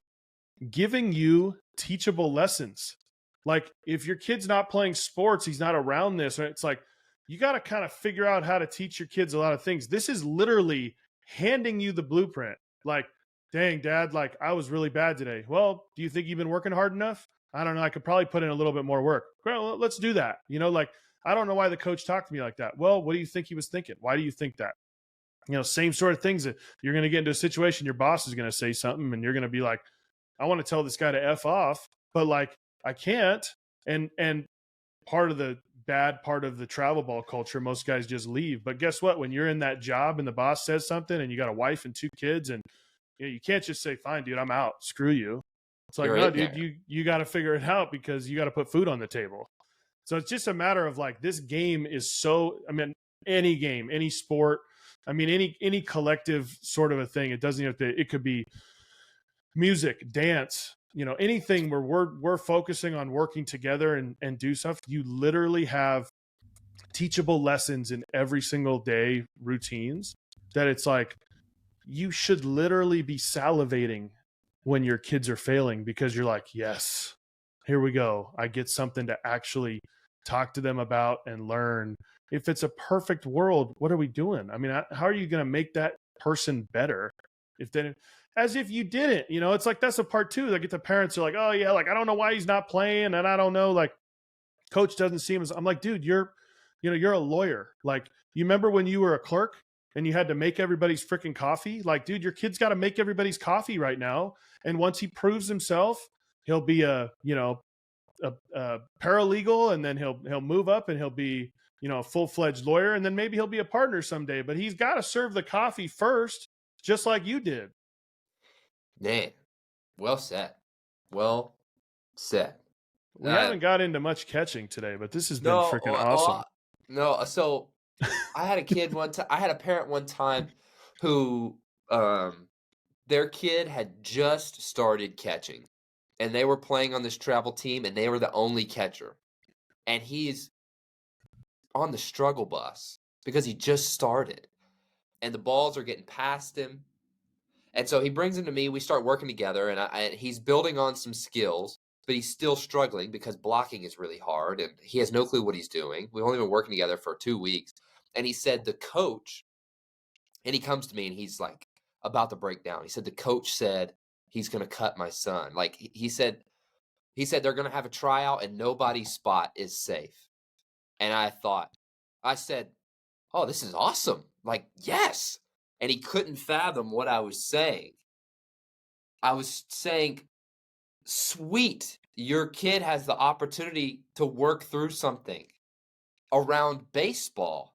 Speaker 1: giving you teachable lessons. Like, if your kid's not playing sports, he's not around this, right? It's like, you got to kind of figure out how to teach your kids a lot of things. This is literally handing you the blueprint. Like, dang, Dad, like, I was really bad today. Well, do you think you've been working hard enough? I don't know. I could probably put in a little bit more work. Well, let's do that. Like, I don't know why the coach talked to me like that. Well, what do you think he was thinking? Why do you think that? Same sort of things. That you're going to get into a situation, your boss is going to say something, and you're going to be like, I want to tell this guy to F off, but like, I can't. And part of the bad part of the travel ball culture, most guys just leave. But guess what? When you're in that job and the boss says something, and you got a wife and 2 kids, and you can't just say, fine, dude, I'm out. Screw you. It's like, no, dude, you got to figure it out, because you got to put food on the table. So it's just a matter of like, this game is so, I mean, any game, any sport, I mean, any collective sort of a thing. It doesn't have to, it could be music, dance, anything where we're focusing on working together and do stuff. You literally have teachable lessons in every single day routines that it's like, you should literally be salivating when your kids are failing, because you're like, yes, here we go. I get something to actually talk to them about and learn. If it's a perfect world, what are we doing? I mean, how are you going to make that person better? As if you didn't, it's like, that's a part two. Like, if the parents are like, oh yeah, like, I don't know why he's not playing. And I don't know, like, coach doesn't see him as, I'm like, dude, you're a lawyer. Like, you remember when you were a clerk and you had to make everybody's freaking coffee? Like, dude, your kid's got to make everybody's coffee right now. And once he proves himself, he'll be a paralegal, and then he'll move up and he'll be, a full-fledged lawyer, and then maybe he'll be a partner someday, but he's got to serve the coffee first, just like you did.
Speaker 2: Man, well said. Well said.
Speaker 1: We haven't got into much catching today, but this has been freaking awesome.
Speaker 2: So I had a parent one time who their kid had just started catching, and they were playing on this travel team, and they were the only catcher. And he's on the struggle bus because he just started, and the balls are getting past him. And so he brings him to me. We start working together, and he's building on some skills, but he's still struggling because blocking is really hard, and he has no clue what he's doing. We've only been working together for 2 weeks. And he said the coach, and he comes to me, and he's like about to break down. He said the coach said he's going to cut my son. Like, he said they're going to have a tryout, and nobody's spot is safe. And I said, oh, this is awesome. Like, yes. And he couldn't fathom what I was saying. I was saying, sweet, your kid has the opportunity to work through something around baseball.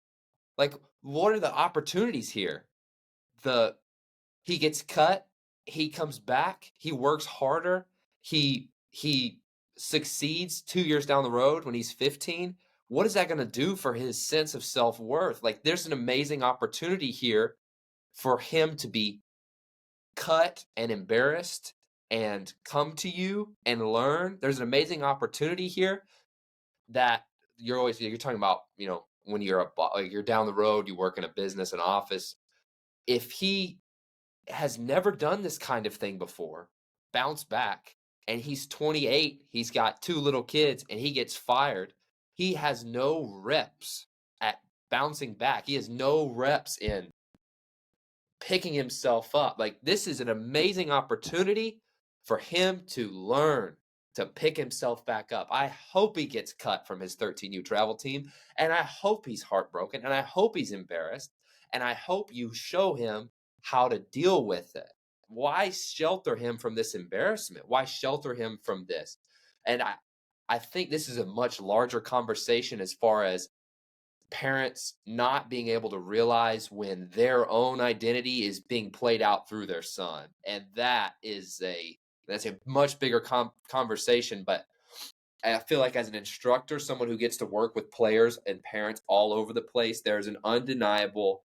Speaker 2: Like, what are the opportunities here? He gets cut, he comes back, he works harder, he succeeds 2 years down the road when he's 15. What is that going to do for his sense of self-worth? Like, there's an amazing opportunity here for him to be cut and embarrassed and come to you and learn. There's an amazing opportunity here that you're talking about, when you're you're down the road, you work in a business, an office. If he has never done this kind of thing before, bounce back, and he's 28, he's got 2 little kids, and he gets fired, he has no reps at bouncing back. He has no reps in picking himself up. Like, this is an amazing opportunity for him to learn to pick himself back up. I hope he gets cut from his 13U travel team, and I hope he's heartbroken, and I hope he's embarrassed, and I hope you show him how to deal with it. Why shelter him from this embarrassment? Why shelter him from this? And I think this is a much larger conversation as far as parents not being able to realize when their own identity is being played out through their son. And that's a much bigger conversation. But I feel like, as an instructor, someone who gets to work with players and parents all over the place, there's an undeniable,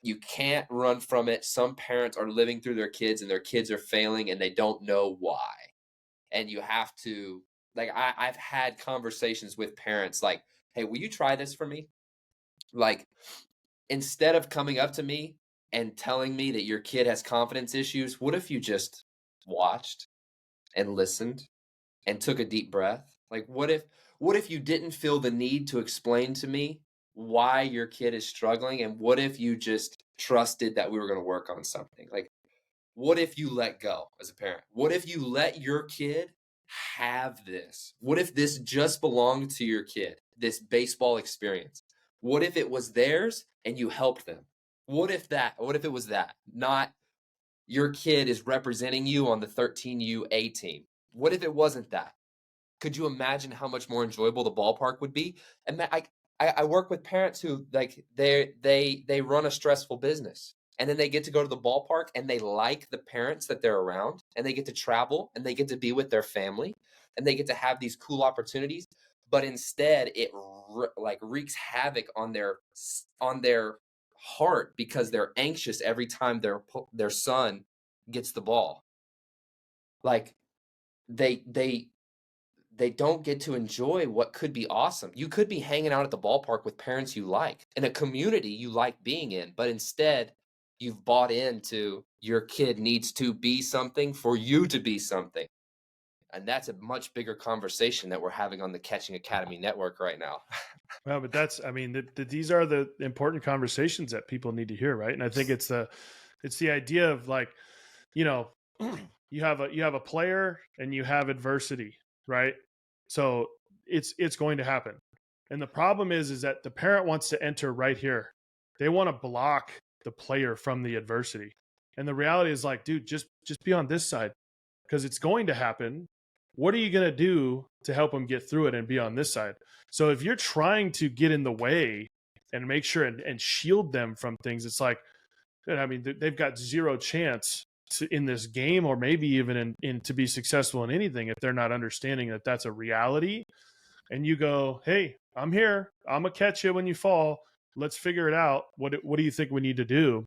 Speaker 2: you can't run from it. Some parents are living through their kids, and their kids are failing, and they don't know why. And you have to, like, I've had conversations with parents like, hey, will you try this for me? Like, instead of coming up to me and telling me that your kid has confidence issues, what if you just watched and listened and took a deep breath? Like, what if you didn't feel the need to explain to me why your kid is struggling? And what if you just trusted that we were going to work on something? Like, what if you let go as a parent? What if you let your kid have this? What if this just belonged to your kid, this baseball experience? What if it was theirs and you helped them? What if it was that? Not your kid is representing you on the 13U A team. What if it wasn't that? Could you imagine how much more enjoyable the ballpark would be? And I work with parents who, like, they run a stressful business, and then they get to go to the ballpark, and they like the parents that they're around, and they get to travel, and they get to be with their family, and they get to have these cool opportunities. but instead it like wreaks havoc on their heart because they're anxious every time their son gets the ball. Like they don't get to enjoy what could be awesome. You could be hanging out at the ballpark with parents you like, in a community you like being in, but instead you've bought into your kid needs to be something for you to be something. And that's a much bigger conversation that we're having on the Catching Academy network right now.
Speaker 1: Well, but that's, I mean, these are the important conversations that people need to hear, right? And I think it's the idea of like, you know, you have a player and you have adversity, right? So it's going to happen. And the problem is that the parent wants to enter right here. They want to block the player from the adversity. And the reality is like, dude, just be on this side because it's going to happen. What are you going to do to help them get through it and be on this side? So if you're trying to get in the way and make sure and shield them from things, it's like, I mean, they've got zero chance in this game, or maybe even in to be successful in anything if they're not understanding that that's a reality. And you go, hey, I'm here. I'm gonna catch you when you fall. Let's figure it out. What do you think we need to do?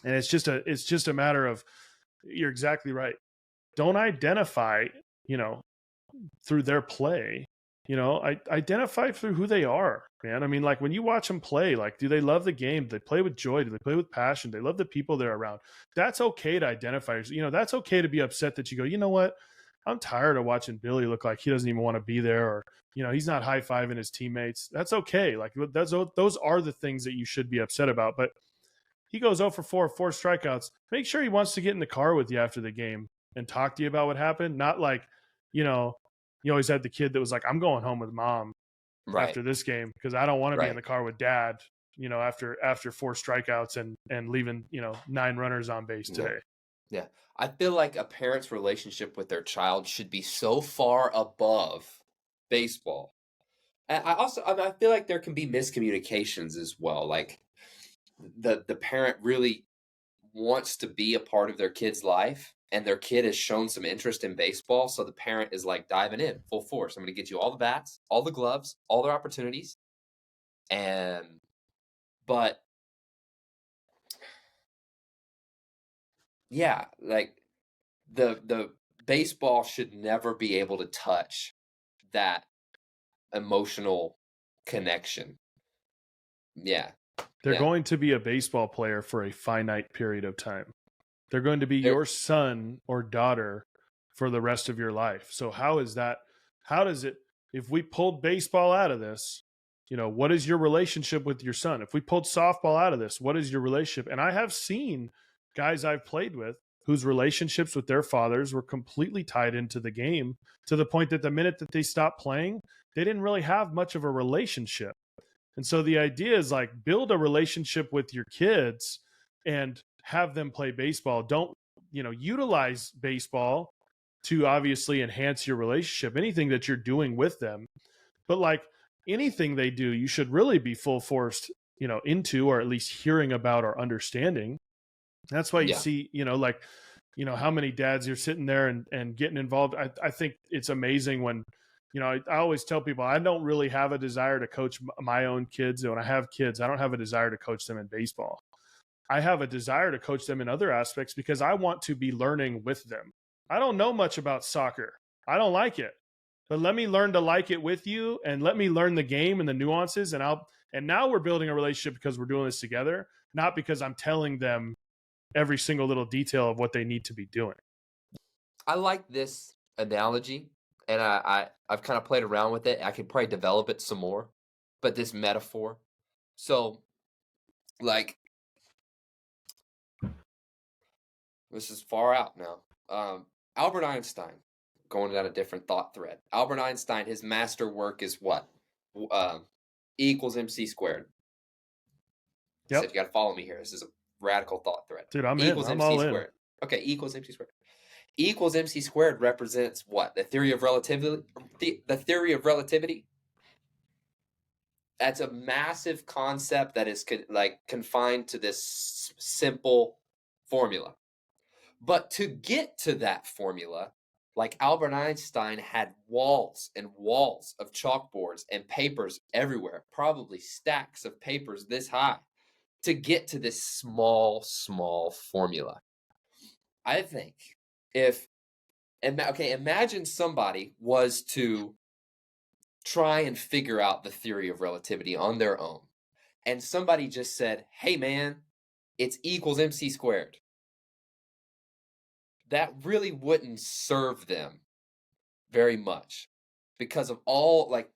Speaker 1: And it's just a matter of, you're exactly right. Don't identify, through their play. Identify through who they are, man. I mean, like when you watch them play, like, do they love the game? Do they play with joy? Do they play with passion? Do they love the people they're around? That's okay to identify. That's okay to be upset that you go, you know what? I'm tired of watching Billy look like he doesn't even want to be there, or, he's not high-fiving his teammates. That's okay. Like those are the things that you should be upset about. But he goes 0 for 4 strikeouts. Make sure he wants to get in the car with you after the game and talk to you about what happened. Not like, you always had the kid that was like, I'm going home with mom after this game because I don't want to be in the car with dad, after 4 strikeouts and leaving, 9 runners on base today.
Speaker 2: Yeah. I feel like a parent's relationship with their child should be so far above baseball. And I feel like there can be miscommunications as well. Like the parent really wants to be a part of their kid's life, and their kid has shown some interest in baseball. So the parent is like diving in full force. I'm going to get you all the bats, all the gloves, all their opportunities. But yeah, like the baseball should never be able to touch that emotional connection. Yeah.
Speaker 1: They're going to be a baseball player for a finite period of time. They're going to be your son or daughter for the rest of your life. So how does it, if we pulled baseball out of this, what is your relationship with your son? If we pulled softball out of this, what is your relationship? And I have seen guys I've played with whose relationships with their fathers were completely tied into the game, to the point that the minute that they stopped playing, they didn't really have much of a relationship. And so the idea is like, build a relationship with your kids and have them play baseball. Don't, utilize baseball to obviously enhance your relationship, anything that you're doing with them. But like anything they do, you should really be full forced, into, or at least hearing about or understanding. That's why you see, how many dads you're sitting there and getting involved. I think it's amazing when, I always tell people I don't really have a desire to coach my own kids. When I have kids, I don't have a desire to coach them in baseball. I have a desire to coach them in other aspects because I want to be learning with them. I don't know much about soccer. I don't like it, but let me learn to like it with you, and let me learn the game and the nuances. And now we're building a relationship because we're doing this together, not because I'm telling them every single little detail of what they need to be doing.
Speaker 2: I like this analogy, and I've kind of played around with it. I could probably develop it some more, but this metaphor. So, like, this is far out now. Albert Einstein, going down a different thought thread. Albert Einstein, his master work is what? E equals MC squared. Yep. So you got to follow me here. This is a radical thought thread.
Speaker 1: Dude, I'm in. I'm all in.
Speaker 2: Okay, E equals MC squared. E equals MC squared represents what? The theory of relativity. The theory of relativity. That's a massive concept that is confined to this simple formula. But to get to that formula, Like Albert Einstein had walls and walls of chalkboards and papers everywhere, probably stacks of papers this high to get to this small, small formula. I think if, okay, imagine somebody was to try and figure out the theory of relativity on their own, and somebody just said, hey man, it's equals mc squared. That really wouldn't serve them very much, because of all, like,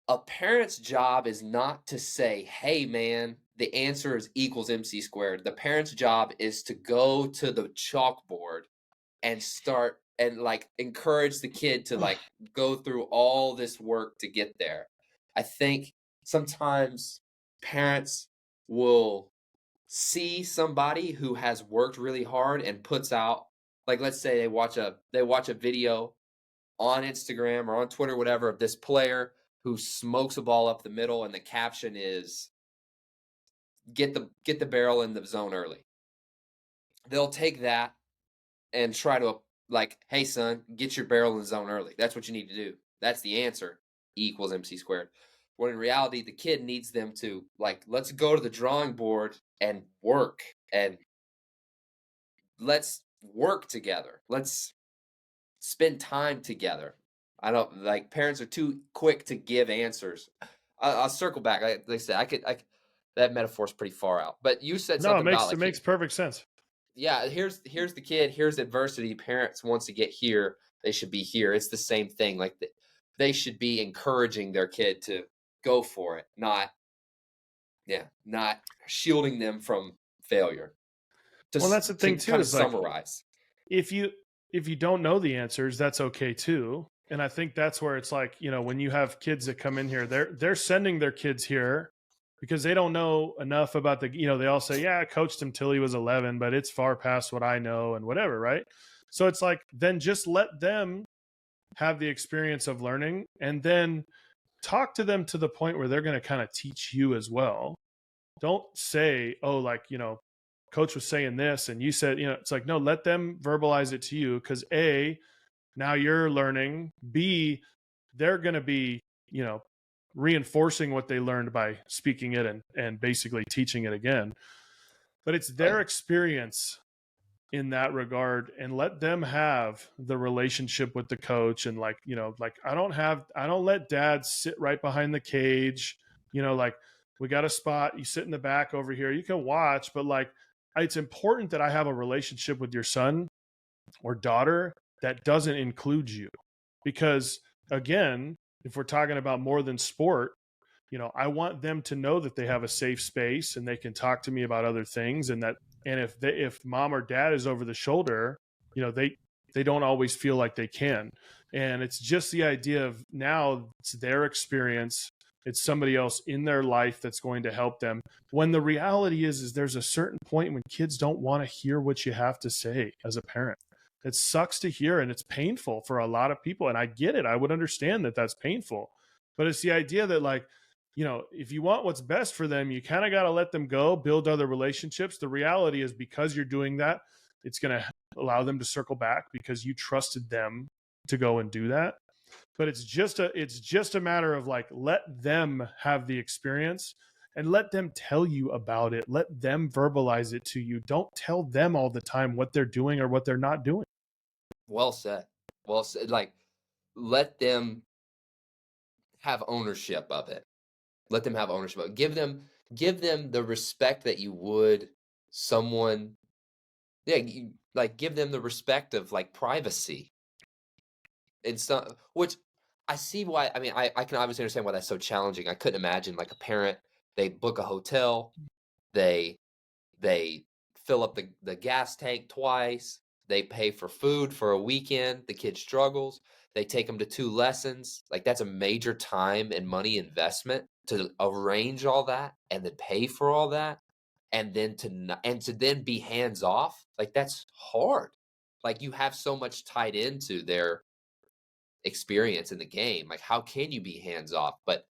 Speaker 2: a parent's job is not to say, hey man, the answer is equals mc squared. The parent's job is to go to the chalkboard and start and like encourage the kid to like go through all this work to get there. I think sometimes parents will see somebody who has worked really hard and puts out, like, let's say they watch a video on Instagram or on Twitter, whatever, of this player who smokes a ball up the middle, and the caption is get the barrel in the zone early. They'll take that and try to, like, hey son, get your barrel in the zone early. That's what you need to do. That's the answer. E equals mc squared. When in reality, the kid needs them to, like, let's go to the drawing board and work, and let's work together. Let's spend time together. I don't, like, parents are too quick to give answers. I'll circle back. Like I said, I could that metaphor's pretty far out. But you said
Speaker 1: No,
Speaker 2: something about, like,
Speaker 1: it makes perfect sense.
Speaker 2: yeah, here's the kid, here's adversity. Parents wants to get here, they should be here. It's the same thing. Like, they should be encouraging their kid to go for it, not shielding them from failure.
Speaker 1: Well, that's the thing too,
Speaker 2: kind of
Speaker 1: is like,
Speaker 2: summarize.
Speaker 1: if you don't know the answers, that's okay too. And I think that's where it's like, when you have kids that come in here, they're sending their kids here because they don't know enough about they all say, yeah, I coached him till he was 11, but it's far past what I know and whatever, right? So it's like, then just let them have the experience of learning, and then talk to them to the point where they're going to kind of teach you as well. Don't say, oh, like, coach was saying this and you said, it's like, no, let them verbalize it to you, because A, now you're learning. B, they're going to be, reinforcing what they learned by speaking it and basically teaching it again. But it's their experience in that regard, and let them have the relationship with the coach. And like, like, I don't let dad sit right behind the cage, like, we got a spot, you sit in the back over here, you can watch, but like, it's important that I have a relationship with your son or daughter that doesn't include you. Because again, if we're talking about more than sport, I want them to know that they have a safe space and they can talk to me about other things, and if mom or dad is over the shoulder, they don't always feel like they can. And it's just the idea of, now it's their experience. It's somebody else in their life that's going to help them. When the reality is there's a certain point when kids don't want to hear what you have to say as a parent. It sucks to hear, and it's painful for a lot of people. And I get it. I would understand that that's painful. But it's the idea that, like, if you want what's best for them, you kind of got to let them go, build other relationships. The reality is, because you're doing that, it's going to allow them to circle back because you trusted them to go and do that. But it's just a matter of, like, let them have the experience and let them tell you about it. Let them verbalize it to you. Don't tell them all the time what they're doing or what they're not doing.
Speaker 2: Well said. Well said. Like, let them have ownership of it. Let them have ownership of it. Give them the respect that you would someone. Yeah, give them the respect of, like, privacy. It's not, which I see why. I mean, I can obviously understand why that's so challenging. I couldn't imagine, like, a parent, they book a hotel, they fill up the gas tank twice, they pay for food for a weekend, the kid struggles, they take them to 2 lessons. Like, that's a major time and money investment to arrange all that and then pay for all that, and then to then be hands off. Like, that's hard. Like, you have so much tied into their experience in the game. Like, how can you be hands off? But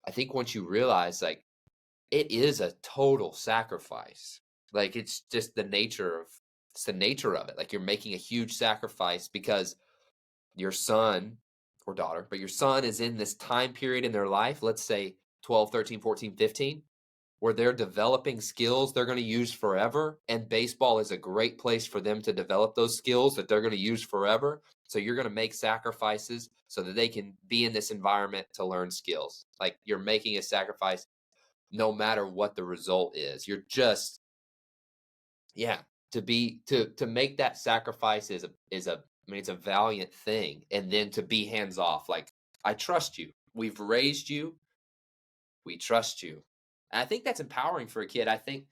Speaker 2: I think once you realize, like, it is a total sacrifice. Like, it's the nature of it. Like, you're making a huge sacrifice because your son or daughter, but your son is in this time period in their life, let's say 12, 13, 14, 15, where they're developing skills they're going to use forever. And baseball is a great place for them to develop those skills that they're going to use forever. So you're going to make sacrifices so that they can be in this environment to learn skills. Like you're making a sacrifice no matter what the result is. You're just, yeah, to make that sacrifice I mean, it's a valiant thing. And then to be hands off, like, I trust you. We've raised you. We trust you. And I think that's empowering for a kid. I think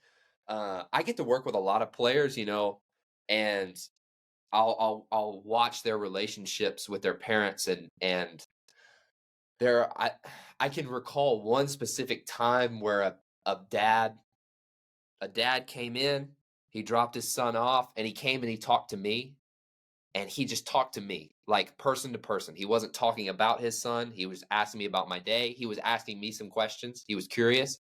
Speaker 2: I get to work with a lot of players, and I'll watch their relationships with their parents, and there I can recall one specific time where a dad came in, he dropped his son off, and he came and he talked to me, and he just talked to me like person to person. He wasn't talking about his son. He was asking me about my day. He was asking me some questions. He was curious.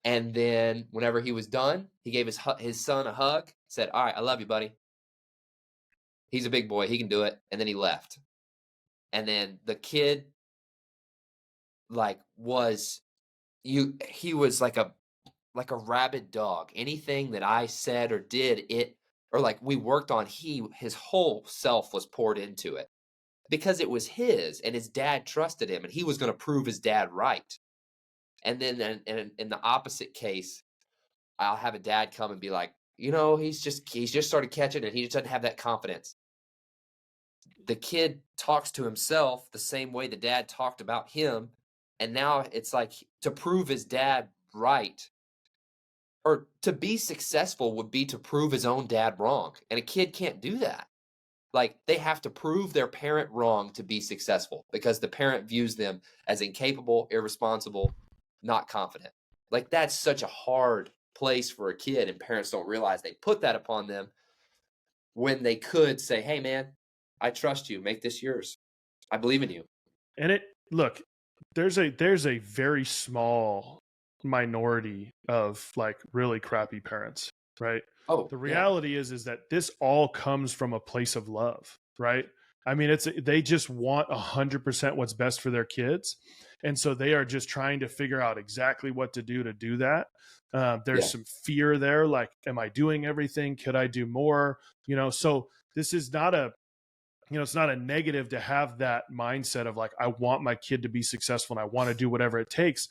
Speaker 2: And then whenever he was done, he gave his son a hug, said, "All right, I love you, buddy. He's a big boy. He can do it." And then he left. And then the kid like he was like a rabid dog. Anything that I said or did, or like we worked on, his whole self was poured into it because it was his, and his dad trusted him, and he was going to prove his dad right. And then in the opposite case, I'll have a dad come and be like, he's just started catching, and he just doesn't have that confidence. The kid talks to himself the same way the dad talked about him, and now it's like to prove his dad right, or to be successful would be to prove his own dad wrong. And a kid can't do that. Like they have to prove their parent wrong to be successful because the parent views them as incapable, irresponsible, not confident. Like that's such a hard place for a kid, and parents don't realize they put that upon them when they could say, "Hey man, I trust you. Make this yours. I believe in you."
Speaker 1: And look, there's a very small minority of like really crappy parents, right?
Speaker 2: Oh,
Speaker 1: The
Speaker 2: yeah.
Speaker 1: reality is that this all comes from a place of love, right? I mean, they just want 100% what's best for their kids. And so they are just trying to figure out exactly what to do that. There's some fear there. Like, am I doing everything? Could I do more? So this is not it's not a negative to have that mindset of like, I want my kid to be successful and I want to do whatever it takes.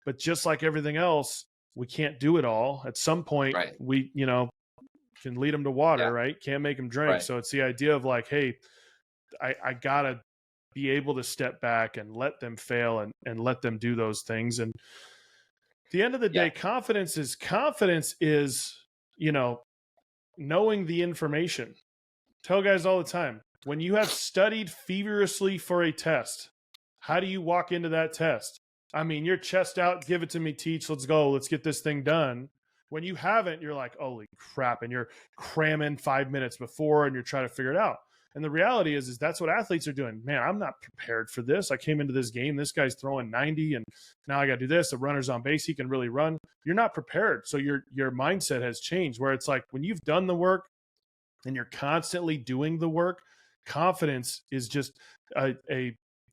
Speaker 1: But just like everything else, we can't do it all. At some point,
Speaker 2: Right.
Speaker 1: we, can lead them to water,
Speaker 2: Yeah.
Speaker 1: right? Can't make them drink.
Speaker 2: Right.
Speaker 1: So it's the idea of like, hey, I gotta be able to step back and let them fail and let them do those things. And at the end of the day, confidence is, knowing the information. Tell guys all the time, when you have studied feverishly for a test, how do you walk into that test? I mean, you're chest out, give it to me, teach, let's go, let's get this thing done. When you haven't, you're like, holy crap, and you're cramming 5 minutes before and you're trying to figure it out. And the reality is that's what athletes are doing. Man, I'm not prepared for this. I came into this game, this guy's throwing 90, and now I got to do this. The runner's on base, he can really run. You're not prepared. So your mindset has changed, where it's like when you've done the work and you're constantly doing the work, confidence is just a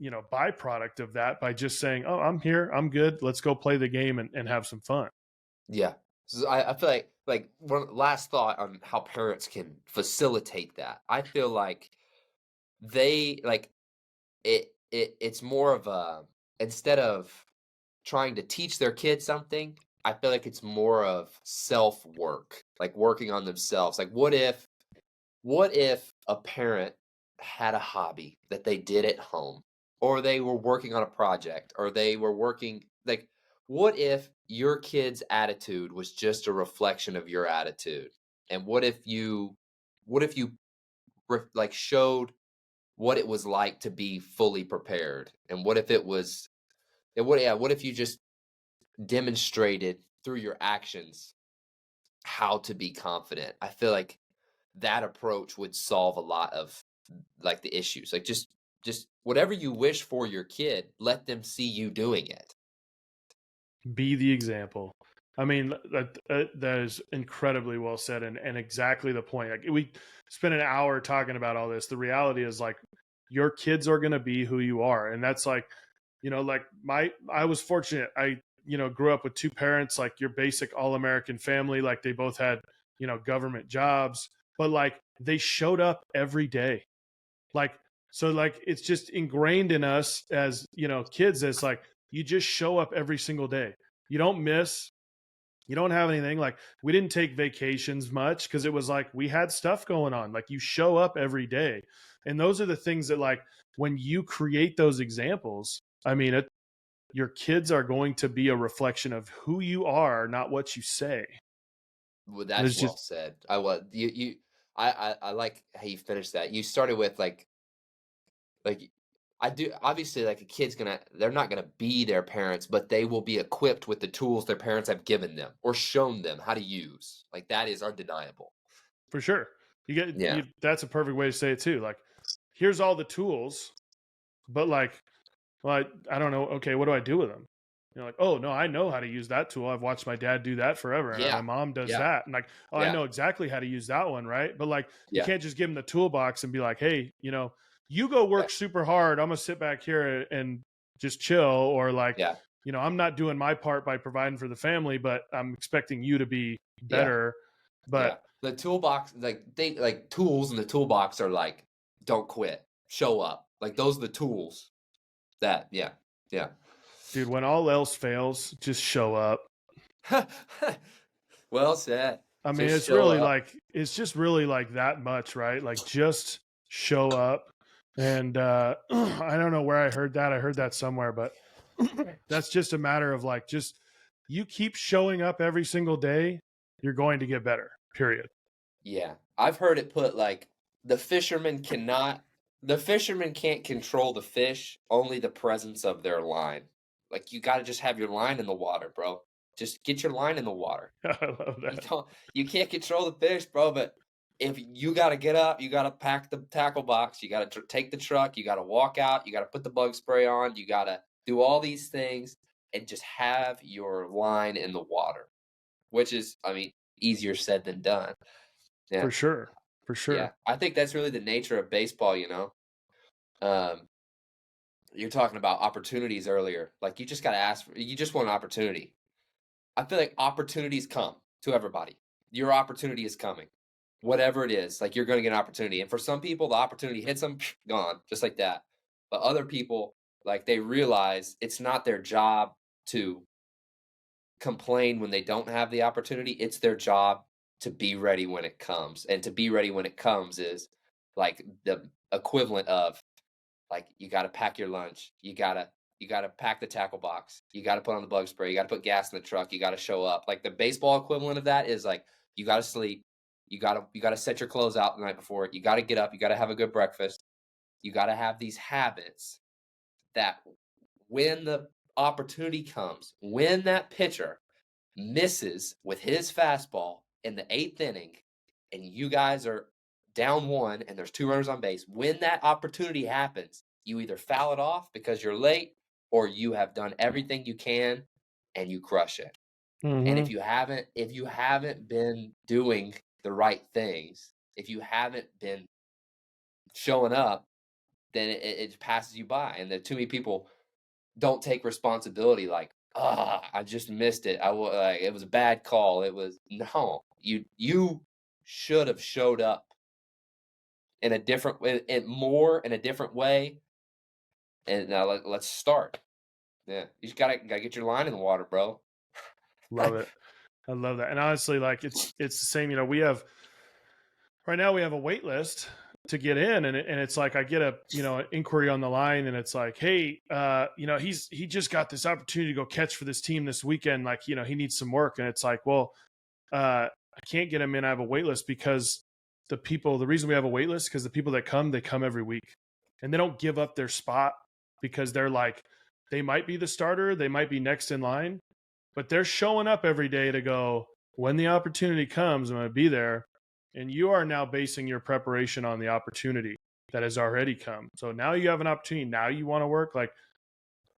Speaker 1: byproduct of that, by just saying, oh, I'm here, I'm good, let's go play the game and have some fun.
Speaker 2: Yeah. So I feel like one last thought on how parents can facilitate that. I feel like they like it's more of a, instead of trying to teach their kids something, I feel like it's more of self-work, like working on themselves. Like what if a parent had a hobby that they did at home, or they were working on a project, or they were working like, what if your kid's attitude was just a reflection of your attitude? And what if you like showed what it was like to be fully prepared? And what if it was, and what if you just demonstrated through your actions how to be confident? I feel like that approach would solve a lot of like the issues. Like just whatever you wish for your kid, let them see you doing it.
Speaker 1: Be the example. I mean, that is incredibly well said, and exactly the point. Like, we spent an hour talking about all this. The reality is, like, your kids are going to be who you are. And that's like, like I was fortunate. I, grew up with two parents, like your basic all-American family. Like they both had, government jobs, but like they showed up every day. Like, so like, it's just ingrained in us as, kids. It's like, you just show up every single day. You don't miss, you don't have anything. Like we didn't take vacations much because it was like we had stuff going on. Like you show up every day. And those are the things that, like, when you create those examples, I mean, your kids are going to be a reflection of who you are, not what you say.
Speaker 2: Well,
Speaker 1: And
Speaker 2: that's
Speaker 1: it's
Speaker 2: well
Speaker 1: just
Speaker 2: said. I was you. I like how you finished that. You started with like I do. Obviously, like a kid's they're not gonna be their parents, but they will be equipped with the tools their parents have given them or shown them how to use. Like that is undeniable.
Speaker 1: for sure.
Speaker 2: Yeah.
Speaker 1: That's a perfect way to say it too. Like, here's all the tools, but like, well, I don't know. Okay, what do I do with them? Like, oh no, I know how to use that tool. I've watched my dad do that forever, and my
Speaker 2: Yeah.
Speaker 1: mom does
Speaker 2: Yeah.
Speaker 1: that. And like, oh, I
Speaker 2: Yeah.
Speaker 1: know exactly how to use that one, right? But like, you
Speaker 2: Yeah.
Speaker 1: can't just give them the toolbox and be like, hey, you go
Speaker 2: Yeah.
Speaker 1: work super hard. I'm gonna sit back here and just chill, or like,
Speaker 2: Yeah.
Speaker 1: I'm not doing my part by providing for the family, but I'm expecting you to be
Speaker 2: Yeah.
Speaker 1: better.
Speaker 2: Yeah.
Speaker 1: But
Speaker 2: The toolbox, like tools in the toolbox are like, don't quit, show up. Like those are the tools that, yeah. Yeah.
Speaker 1: dude, when all else fails, just show up.
Speaker 2: Well said.
Speaker 1: I mean,
Speaker 2: Just show up.
Speaker 1: it's just really like that much, right? Like just show up. And I don't know where I heard that. I heard that somewhere, but that's just a matter of like, just you keep showing up every single day, you're going to get better. Period.
Speaker 2: Yeah. I've heard it put like the fisherman can't control the fish, only the presence of their line. Like you got to just have your line in the water, bro. Just get your line in the water.
Speaker 1: I love
Speaker 2: You
Speaker 1: that.
Speaker 2: don't you can't control the fish, bro, but if you got to get up, you got to pack the tackle box, you got to take the truck, you got to walk out, you got to put the bug spray on, you got to do all these things and just have your line in the water, which is, I mean, easier said than done. Yeah.
Speaker 1: For sure. For
Speaker 2: Yeah.
Speaker 1: sure.
Speaker 2: I think that's really the nature of baseball, you know. Um, you're talking about opportunities earlier. Like you just got to you just want an opportunity. I feel like opportunities come to everybody. Your opportunity is coming. Whatever it is, like you're going to get an opportunity. And for some people, the opportunity hits them, gone, just like that. But other people, like they realize it's not their job to complain when they don't have the opportunity. It's their job to be ready when it comes. And to be ready when it comes is like the equivalent of like you got to pack your lunch, you got to pack the tackle box, you got to put on the bug spray, you got to put gas in the truck, you got to show up. Like the baseball equivalent of that is like you got to sleep, you got to set your clothes out the night before, you got to get up, you got to have a good breakfast, you got to have these habits that when the opportunity comes, when that pitcher misses with his fastball in the 8th inning and you guys are down one and there's 2 runners on base, when that opportunity happens, you either foul it off because you're late or you have done everything you can and you crush it. And
Speaker 1: Mm-hmm.
Speaker 2: if you haven't been doing the right things, if you haven't been showing up, then it passes you by. And too many people don't take responsibility like, I just missed it. Like, it was a bad call. It was no. You should have showed up in a different way, in a different way. And now let's start. Yeah, you just gotta get your line in the water, bro.
Speaker 1: Love it. I love that. And honestly, like it's the same, we have right now we have a wait list to get in, and it's like I get a an inquiry on the line, and it's like, hey, he just got this opportunity to go catch for this team this weekend, like he needs some work, and it's like, well, I can't get him in. I have a wait list because the reason we have a wait list because the people that come, they come every week, and they don't give up their spot because they're like they might be the starter, they might be next in line, but they're showing up every day to go, when the opportunity comes, I'm going to be there. And you are now basing your preparation on the opportunity that has already come. So now you have an opportunity. Now you want to work. Like,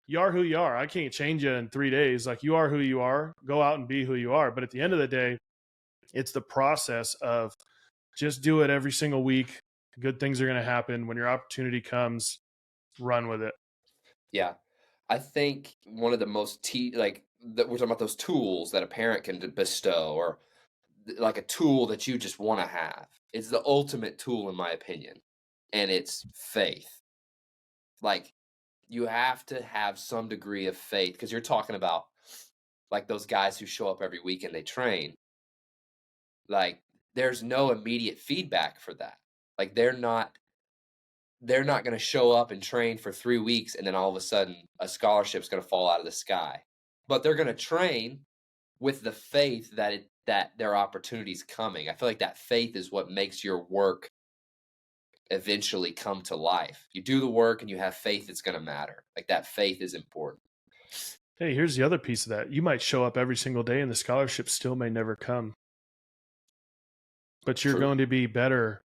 Speaker 1: you are who you are. I can't change you in 3 days. Like, you are who you are. Go out and be who you are. But at the end of the day, it's the process of just do it every single week. Good things are going to happen. When your opportunity comes, run with it.
Speaker 2: Yeah. I think one of the most that we're talking about those tools that a parent can bestow, or like a tool that you just want to have. It's the ultimate tool, in my opinion, and it's faith. Like, you have to have some degree of faith, because you're talking about like those guys who show up every week and they train. Like, there's no immediate feedback for that. Like, they're not going to show up and train for 3 weeks and then all of a sudden a scholarship's going to fall out of the sky. But they're going to train with the faith that their opportunity's coming. I feel like that faith is what makes your work eventually come to life. You do the work and you have faith it's going to matter. Like, that faith is important.
Speaker 1: Hey, here's the other piece of that. You might show up every single day and the scholarship still may never come. But you're
Speaker 2: True.
Speaker 1: going to be better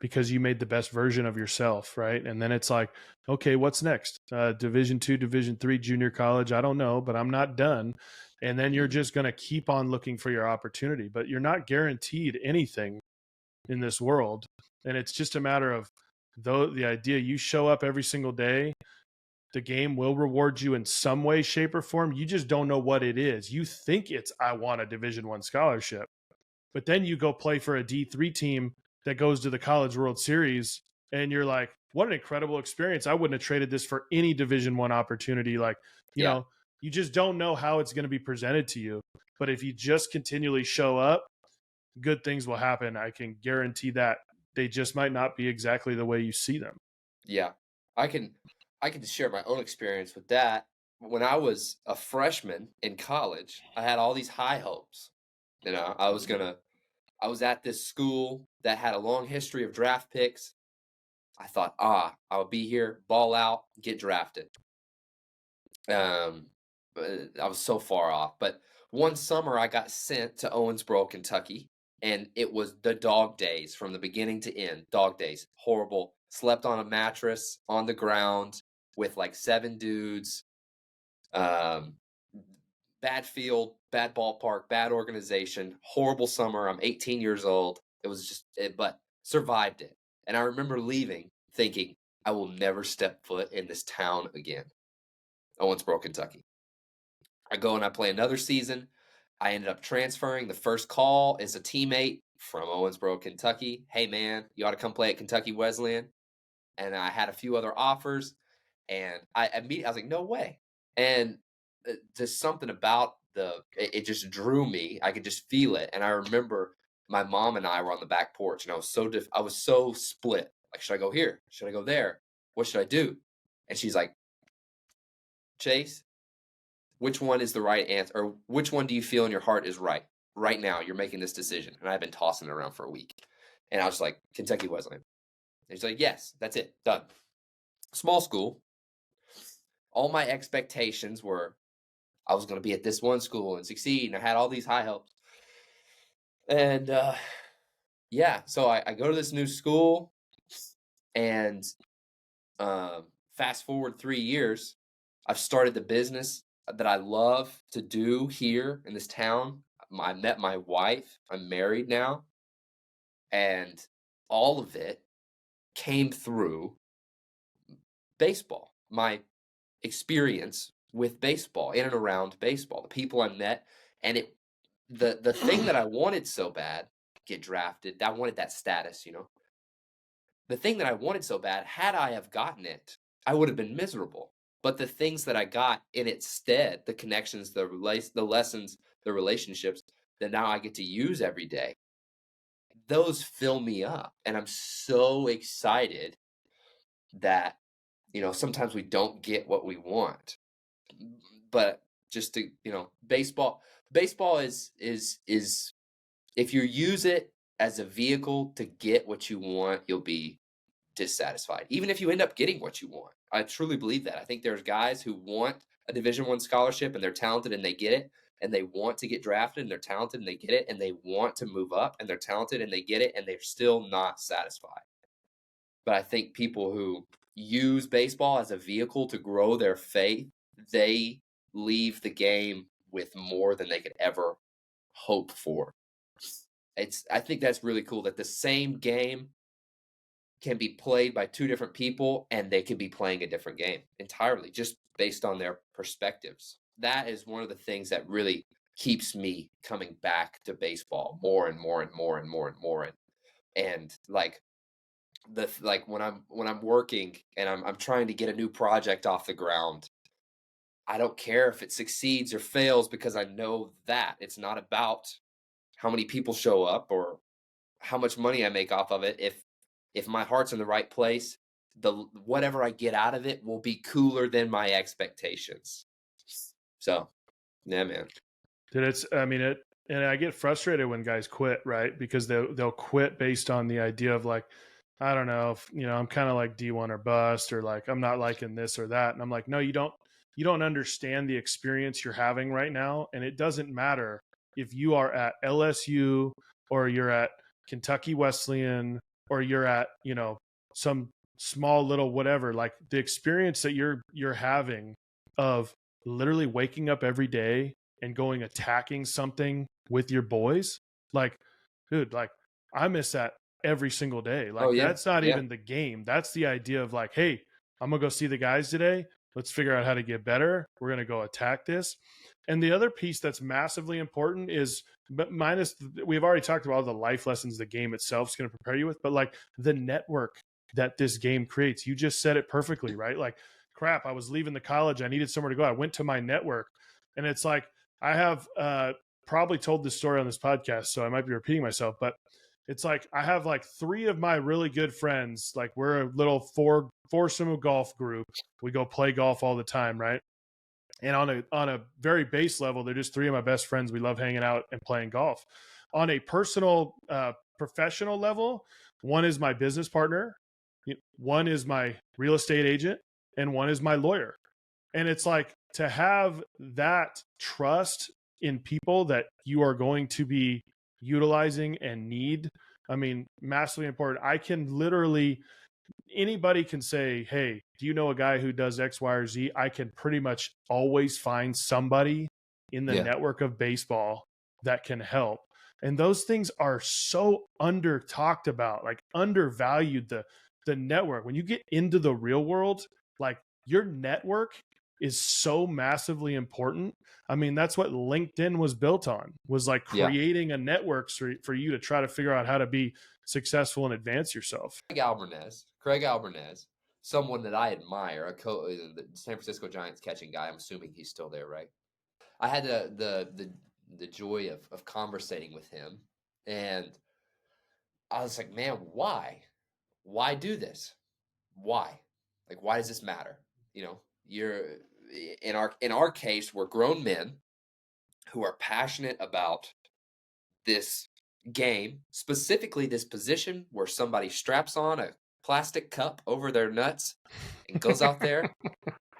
Speaker 1: because you made the best version of yourself, right? And then it's like, okay, what's next? Division II, Division III, junior college. I don't know, but I'm not done. And then you're just going to keep on looking for your opportunity, but you're not guaranteed anything in this world. And it's just a matter of the idea you show up every single day. The game will reward you in some way, shape, or form. You just don't know what it is. You think it's, I want a Division I scholarship, but then you go play for a D3 team that goes to the College World Series, and you're like, what an incredible experience. I wouldn't have traded this for any Division I opportunity. Like, you know, you just don't know how it's going to be presented to you. But if you just continually show up, good things will happen. I can guarantee that. They just might not be exactly the way you see them.
Speaker 2: Yeah. I can just share my own experience with that. When I was a freshman in college, I had all these high hopes. You know, I was at this school that had a long history of draft picks. I thought, I'll be here, ball out, get drafted. But I was so far off. But one summer, I got sent to Owensboro, Kentucky, and it was the dog days from the beginning to end. Dog days, horrible. Slept on a mattress on the ground with like 7 dudes. Um, Bad field, bad ballpark, bad organization, horrible summer. I'm 18 years old. It was just, but survived it. And I remember leaving thinking, I will never step foot in this town again. Owensboro, Kentucky. I go and I play another season. I ended up transferring. The first call is a teammate from Owensboro, Kentucky. Hey, man, you ought to come play at Kentucky Wesleyan. And I had a few other offers. And I was like, no way. And just something about it just drew me. I could just feel it. And I remember my mom and I were on the back porch, and I was so split. Like, should I go here? Should I go there? What should I do? And she's like, Chase, which one is the right answer? Or which one do you feel in your heart is right? Right now, you're making this decision. And I've been tossing it around for a week. And I was like, Kentucky Wesleyan. And she's like, yes, that's it. Done. Small school. All my expectations were I was going to be at this one school and succeed. And I had all these high hopes. And so I go to this new school, and fast forward 3 years, I've started the business that I love to do here in this town. I met my wife. I'm married now. And all of it came through baseball, my experience with baseball, in and around baseball, the people I met. And the thing that I wanted so bad, get drafted, I wanted that status, The thing that I wanted so bad, had I have gotten it, I would have been miserable. But the things that I got in its stead, the connections, the lessons, the relationships that now I get to use every day, those fill me up. And I'm so excited that, sometimes we don't get what we want. But just to, baseball is if you use it as a vehicle to get what you want, you'll be dissatisfied, even if you end up getting what you want. I truly believe that. I think there's guys who want a Division I scholarship and they're talented and they get it, and they want to get drafted and they're talented and they get it, and they want to move up and they're talented and they get it, and they're still not satisfied. But I think people who use baseball as a vehicle to grow their faith, they leave the game with more than they could ever hope for. I think that's really cool that the same game can be played by two different people and they could be playing a different game entirely just based on their perspectives. That is one of the things that really keeps me coming back to baseball more and more and more and more and more. And like when I'm working and I'm trying to get a new project off the ground, I don't care if it succeeds or fails because I know that it's not about how many people show up or how much money I make off of it. If my heart's in the right place, the whatever I get out of it will be cooler than my expectations. So, yeah, man.
Speaker 1: Dude, and I get frustrated when guys quit, right? Because they'll quit based on the idea of like, I don't know, if, I'm kind of like D1 or bust, or like I'm not liking this or that. And I'm like, no, you don't understand the experience you're having right now, and it doesn't matter if you are at LSU or you're at Kentucky Wesleyan or you're at, some small little whatever. Like the experience that you're having of literally waking up every day and going attacking something with your boys, like, dude, like I miss that every single day. Like that's not even the game. That's the idea of like, hey, I'm gonna go see the guys today. Let's figure out how to get better. We're gonna go attack this. And the other piece that's massively important is, but minus, we've already talked about all the life lessons the game itself is going to prepare you with, but like the network that this game creates. You just said it perfectly, right? Like, crap, I was leaving the college. I needed somewhere to go. I went to my network, and it's like, I have probably told this story on this podcast, so I might be repeating myself, but it's like I have like 3 of my really good friends. Like we're a little foursome golf group. We go play golf all the time, right? And on a very base level, they're just 3 of my best friends. We love hanging out and playing golf. On a personal, professional level, one is my business partner, one is my real estate agent, and one is my lawyer. And it's like, to have that trust in people that you are going to be utilizing and need, I mean, massively important. I can literally, anybody can say, hey, do you know a guy who does X, Y, or Z? I can pretty much always find somebody in the network of baseball that can help. And those things are so under talked about, like undervalued. The network, when you get into the real world, like your network is so massively important. I mean, that's what LinkedIn was built on, was like creating a network for you to try to figure out how to be successful and advance yourself.
Speaker 2: Craig Albernez, someone that I admire, the San Francisco Giants catching guy. I'm assuming he's still there, right? I had the joy of conversating with him, and I was like, man, why? Why do this? Why? Like, why does this matter? You're in our case, we're grown men who are passionate about this game, specifically this position where somebody straps on a plastic cup over their nuts and goes out there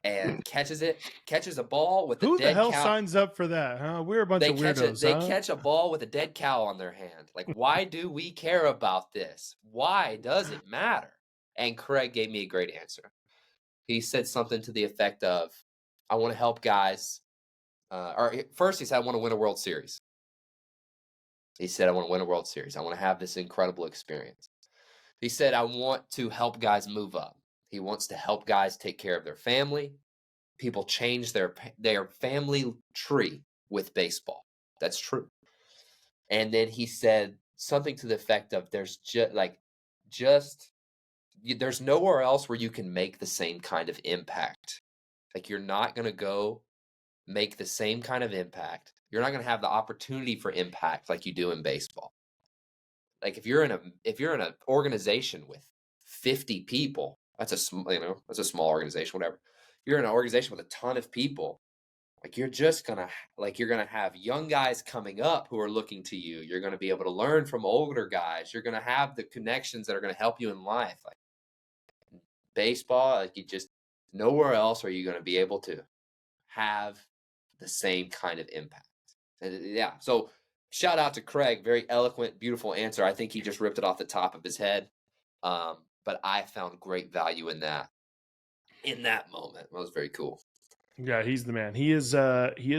Speaker 2: and catches a ball with a dead cow.
Speaker 1: Who the hell signs up for that, huh? We're a bunch of weirdos,
Speaker 2: They catch a ball with a dead cow on their hand. Like, why do we care about this? Why does it matter? And Craig gave me a great answer. He said something to the effect of, I want to help guys. Or first he said, I want to win a World Series. He said, I want to win a World Series. I want to have this incredible experience. He said, I want to help guys move up. He wants to help guys take care of their family. People change their family tree with baseball. That's true. And then he said something to the effect of, there's there's nowhere else where you can make the same kind of impact. Like, you're not going to go make the same kind of impact. You're not going to have the opportunity for impact like you do in baseball. Like, if you're in an organization with 50 people, that's a small organization, whatever. You're in an organization with a ton of people. Like, you're going to have young guys coming up who are looking to you. You're going to be able to learn from older guys. You're going to have the connections that are going to help you in life. Like baseball, like, you just, nowhere else are you going to be able to have the same kind of impact. And so shout out to Craig. Very eloquent, beautiful answer. I think he just ripped it off the top of his head. But I found great value in that moment. That was very cool.
Speaker 1: Yeah, he's the man. He is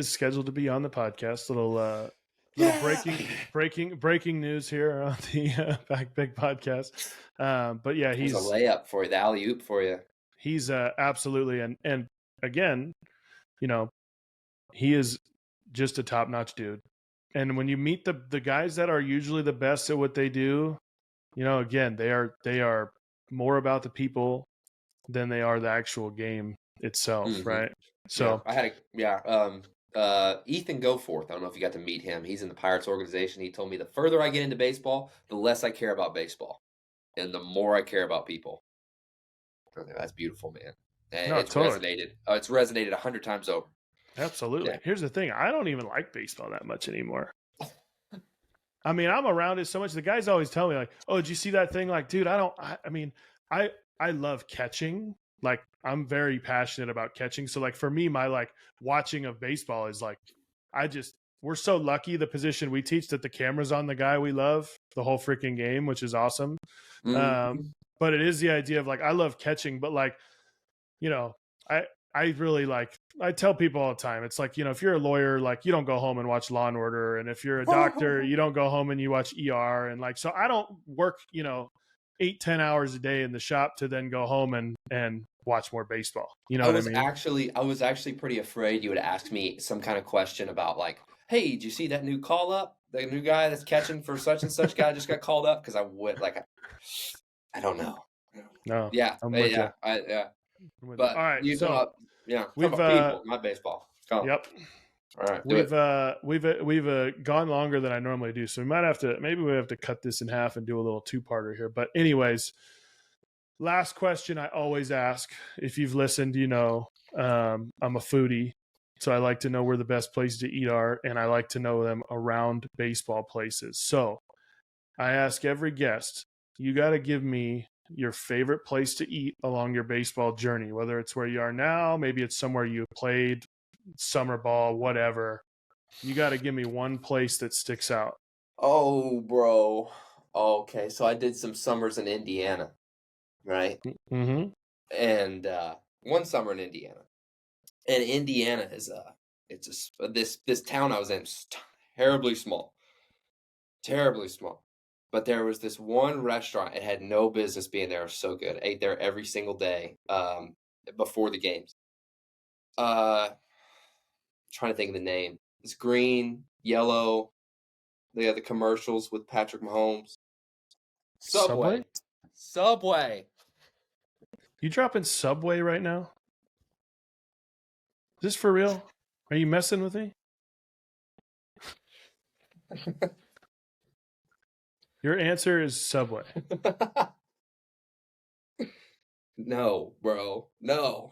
Speaker 1: scheduled to be on the podcast. Little Little breaking news here on the Backpick podcast. But yeah,
Speaker 2: he's a layup for you, the alley-oop for you.
Speaker 1: He's absolutely, and again, he is just a top-notch dude. And when you meet the guys that are usually the best at what they do, again, they are more about the people than they are the actual game itself, right? So
Speaker 2: I had Ethan Goforth. I don't know if you got to meet him. He's in the Pirates organization. He told me the further I get into baseball, the less I care about baseball, and the more I care about people. That's beautiful, man. And resonated. It's resonated 100 times over.
Speaker 1: Absolutely. Yeah. Here's the thing. I don't even like baseball that much anymore. I mean, I'm around it so much. The guys always tell me like, oh, did you see that thing? Like, dude, I love catching. Like, I'm very passionate about catching. So like for me, my like watching of baseball is like, we're so lucky the position we teach that the camera's on the guy we love the whole freaking game, which is awesome. But it is the idea of like, I love catching, but like, I really I tell people all the time, it's like, if you're a lawyer, like you don't go home and watch Law and Order. And if you're a doctor, you don't go home and you watch ER. And like, so I don't work, 8-10 hours a day in the shop to then go home and watch more baseball. You know what I mean?
Speaker 2: I was actually pretty afraid you would ask me some kind of question about like, hey, did you see that new call up? The new guy that's catching for such and such guy just got called up? Because I would I don't know.
Speaker 1: No.
Speaker 2: Yeah. Yeah. But all right, we've people, not baseball. Go.
Speaker 1: Yep.
Speaker 2: All right.
Speaker 1: We've gone longer than I normally do, so we have to cut this in half and do a little two-parter here. But anyways, last question I always ask. If you've listened, I'm a foodie, so I like to know where the best places to eat are, and I like to know them around baseball places. So I ask every guest, you got to give me your favorite place to eat along your baseball journey, whether it's where you are now, maybe it's somewhere you played summer ball, whatever. You got to give me one place that sticks out.
Speaker 2: Oh, bro. Okay, so I did some summers in Indiana, right?
Speaker 1: Mm-hmm.
Speaker 2: And one summer in Indiana, and Indiana is this town I was in, terribly small. But there was this one restaurant. It had no business being there. It was so good. I ate there every single day before the games. Trying to think of the name. It's green, yellow. They have the commercials with Patrick Mahomes. Subway.
Speaker 1: You dropping Subway right now? Is this for real? Are you messing with me? Your answer is Subway.
Speaker 2: No, bro. No.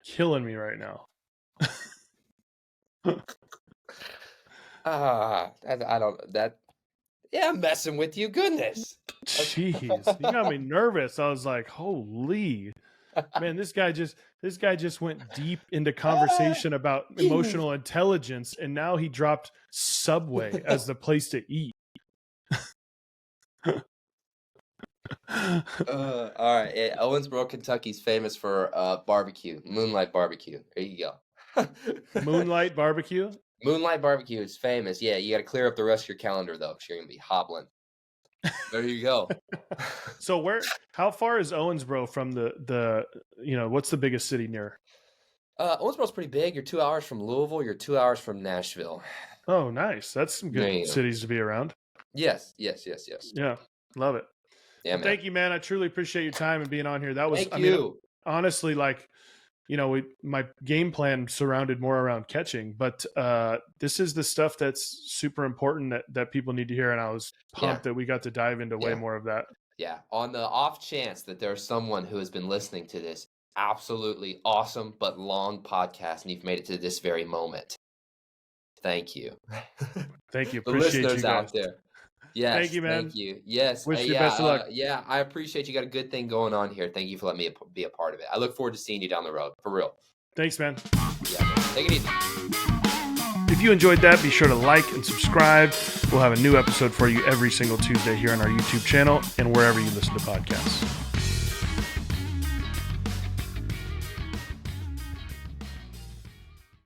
Speaker 1: Killing me right now.
Speaker 2: I'm messing with you. Goodness.
Speaker 1: Jeez, you got me nervous. I was like, holy man, this guy just went deep into conversation about emotional intelligence, and now he dropped Subway as the place to eat.
Speaker 2: All right. Owensboro, Kentucky's famous for barbecue, Moonlight Barbecue. There you go.
Speaker 1: Moonlight Barbecue?
Speaker 2: Moonlight Barbecue is famous. Yeah, you got to clear up the rest of your calendar, though, because you're going to be hobbling. There you go.
Speaker 1: So how far is Owensboro from the what's the biggest city near?
Speaker 2: Owensboro's pretty big. You're 2 hours from Louisville. You're 2 hours from Nashville.
Speaker 1: Oh, nice. That's some good cities to be around.
Speaker 2: Yes.
Speaker 1: Yeah, love it.
Speaker 2: Yeah, man.
Speaker 1: Thank you, man. I truly appreciate your time and being on here. That was,
Speaker 2: Thank you.
Speaker 1: Honestly, my game plan surrounded more around catching, but this is the stuff that's super important that people need to hear. And I was pumped that we got to dive into way more of that.
Speaker 2: Yeah. On the off chance that there's someone who has been listening to this absolutely awesome but long podcast and you've made it to this very moment, thank you.
Speaker 1: Thank you.
Speaker 2: The
Speaker 1: Appreciate
Speaker 2: listeners
Speaker 1: you guys.
Speaker 2: out there. Yes.
Speaker 1: Thank you, man.
Speaker 2: Thank you. Yes.
Speaker 1: Wish you best of luck.
Speaker 2: Yeah, I appreciate you got a good thing going on here. Thank you for letting me be a part of it. I look forward to seeing you down the road. For real.
Speaker 1: Thanks, man.
Speaker 2: Yeah. Take it easy.
Speaker 1: If you enjoyed that, be sure to like and subscribe. We'll have a new episode for you every single Tuesday here on our YouTube channel and wherever you listen to podcasts.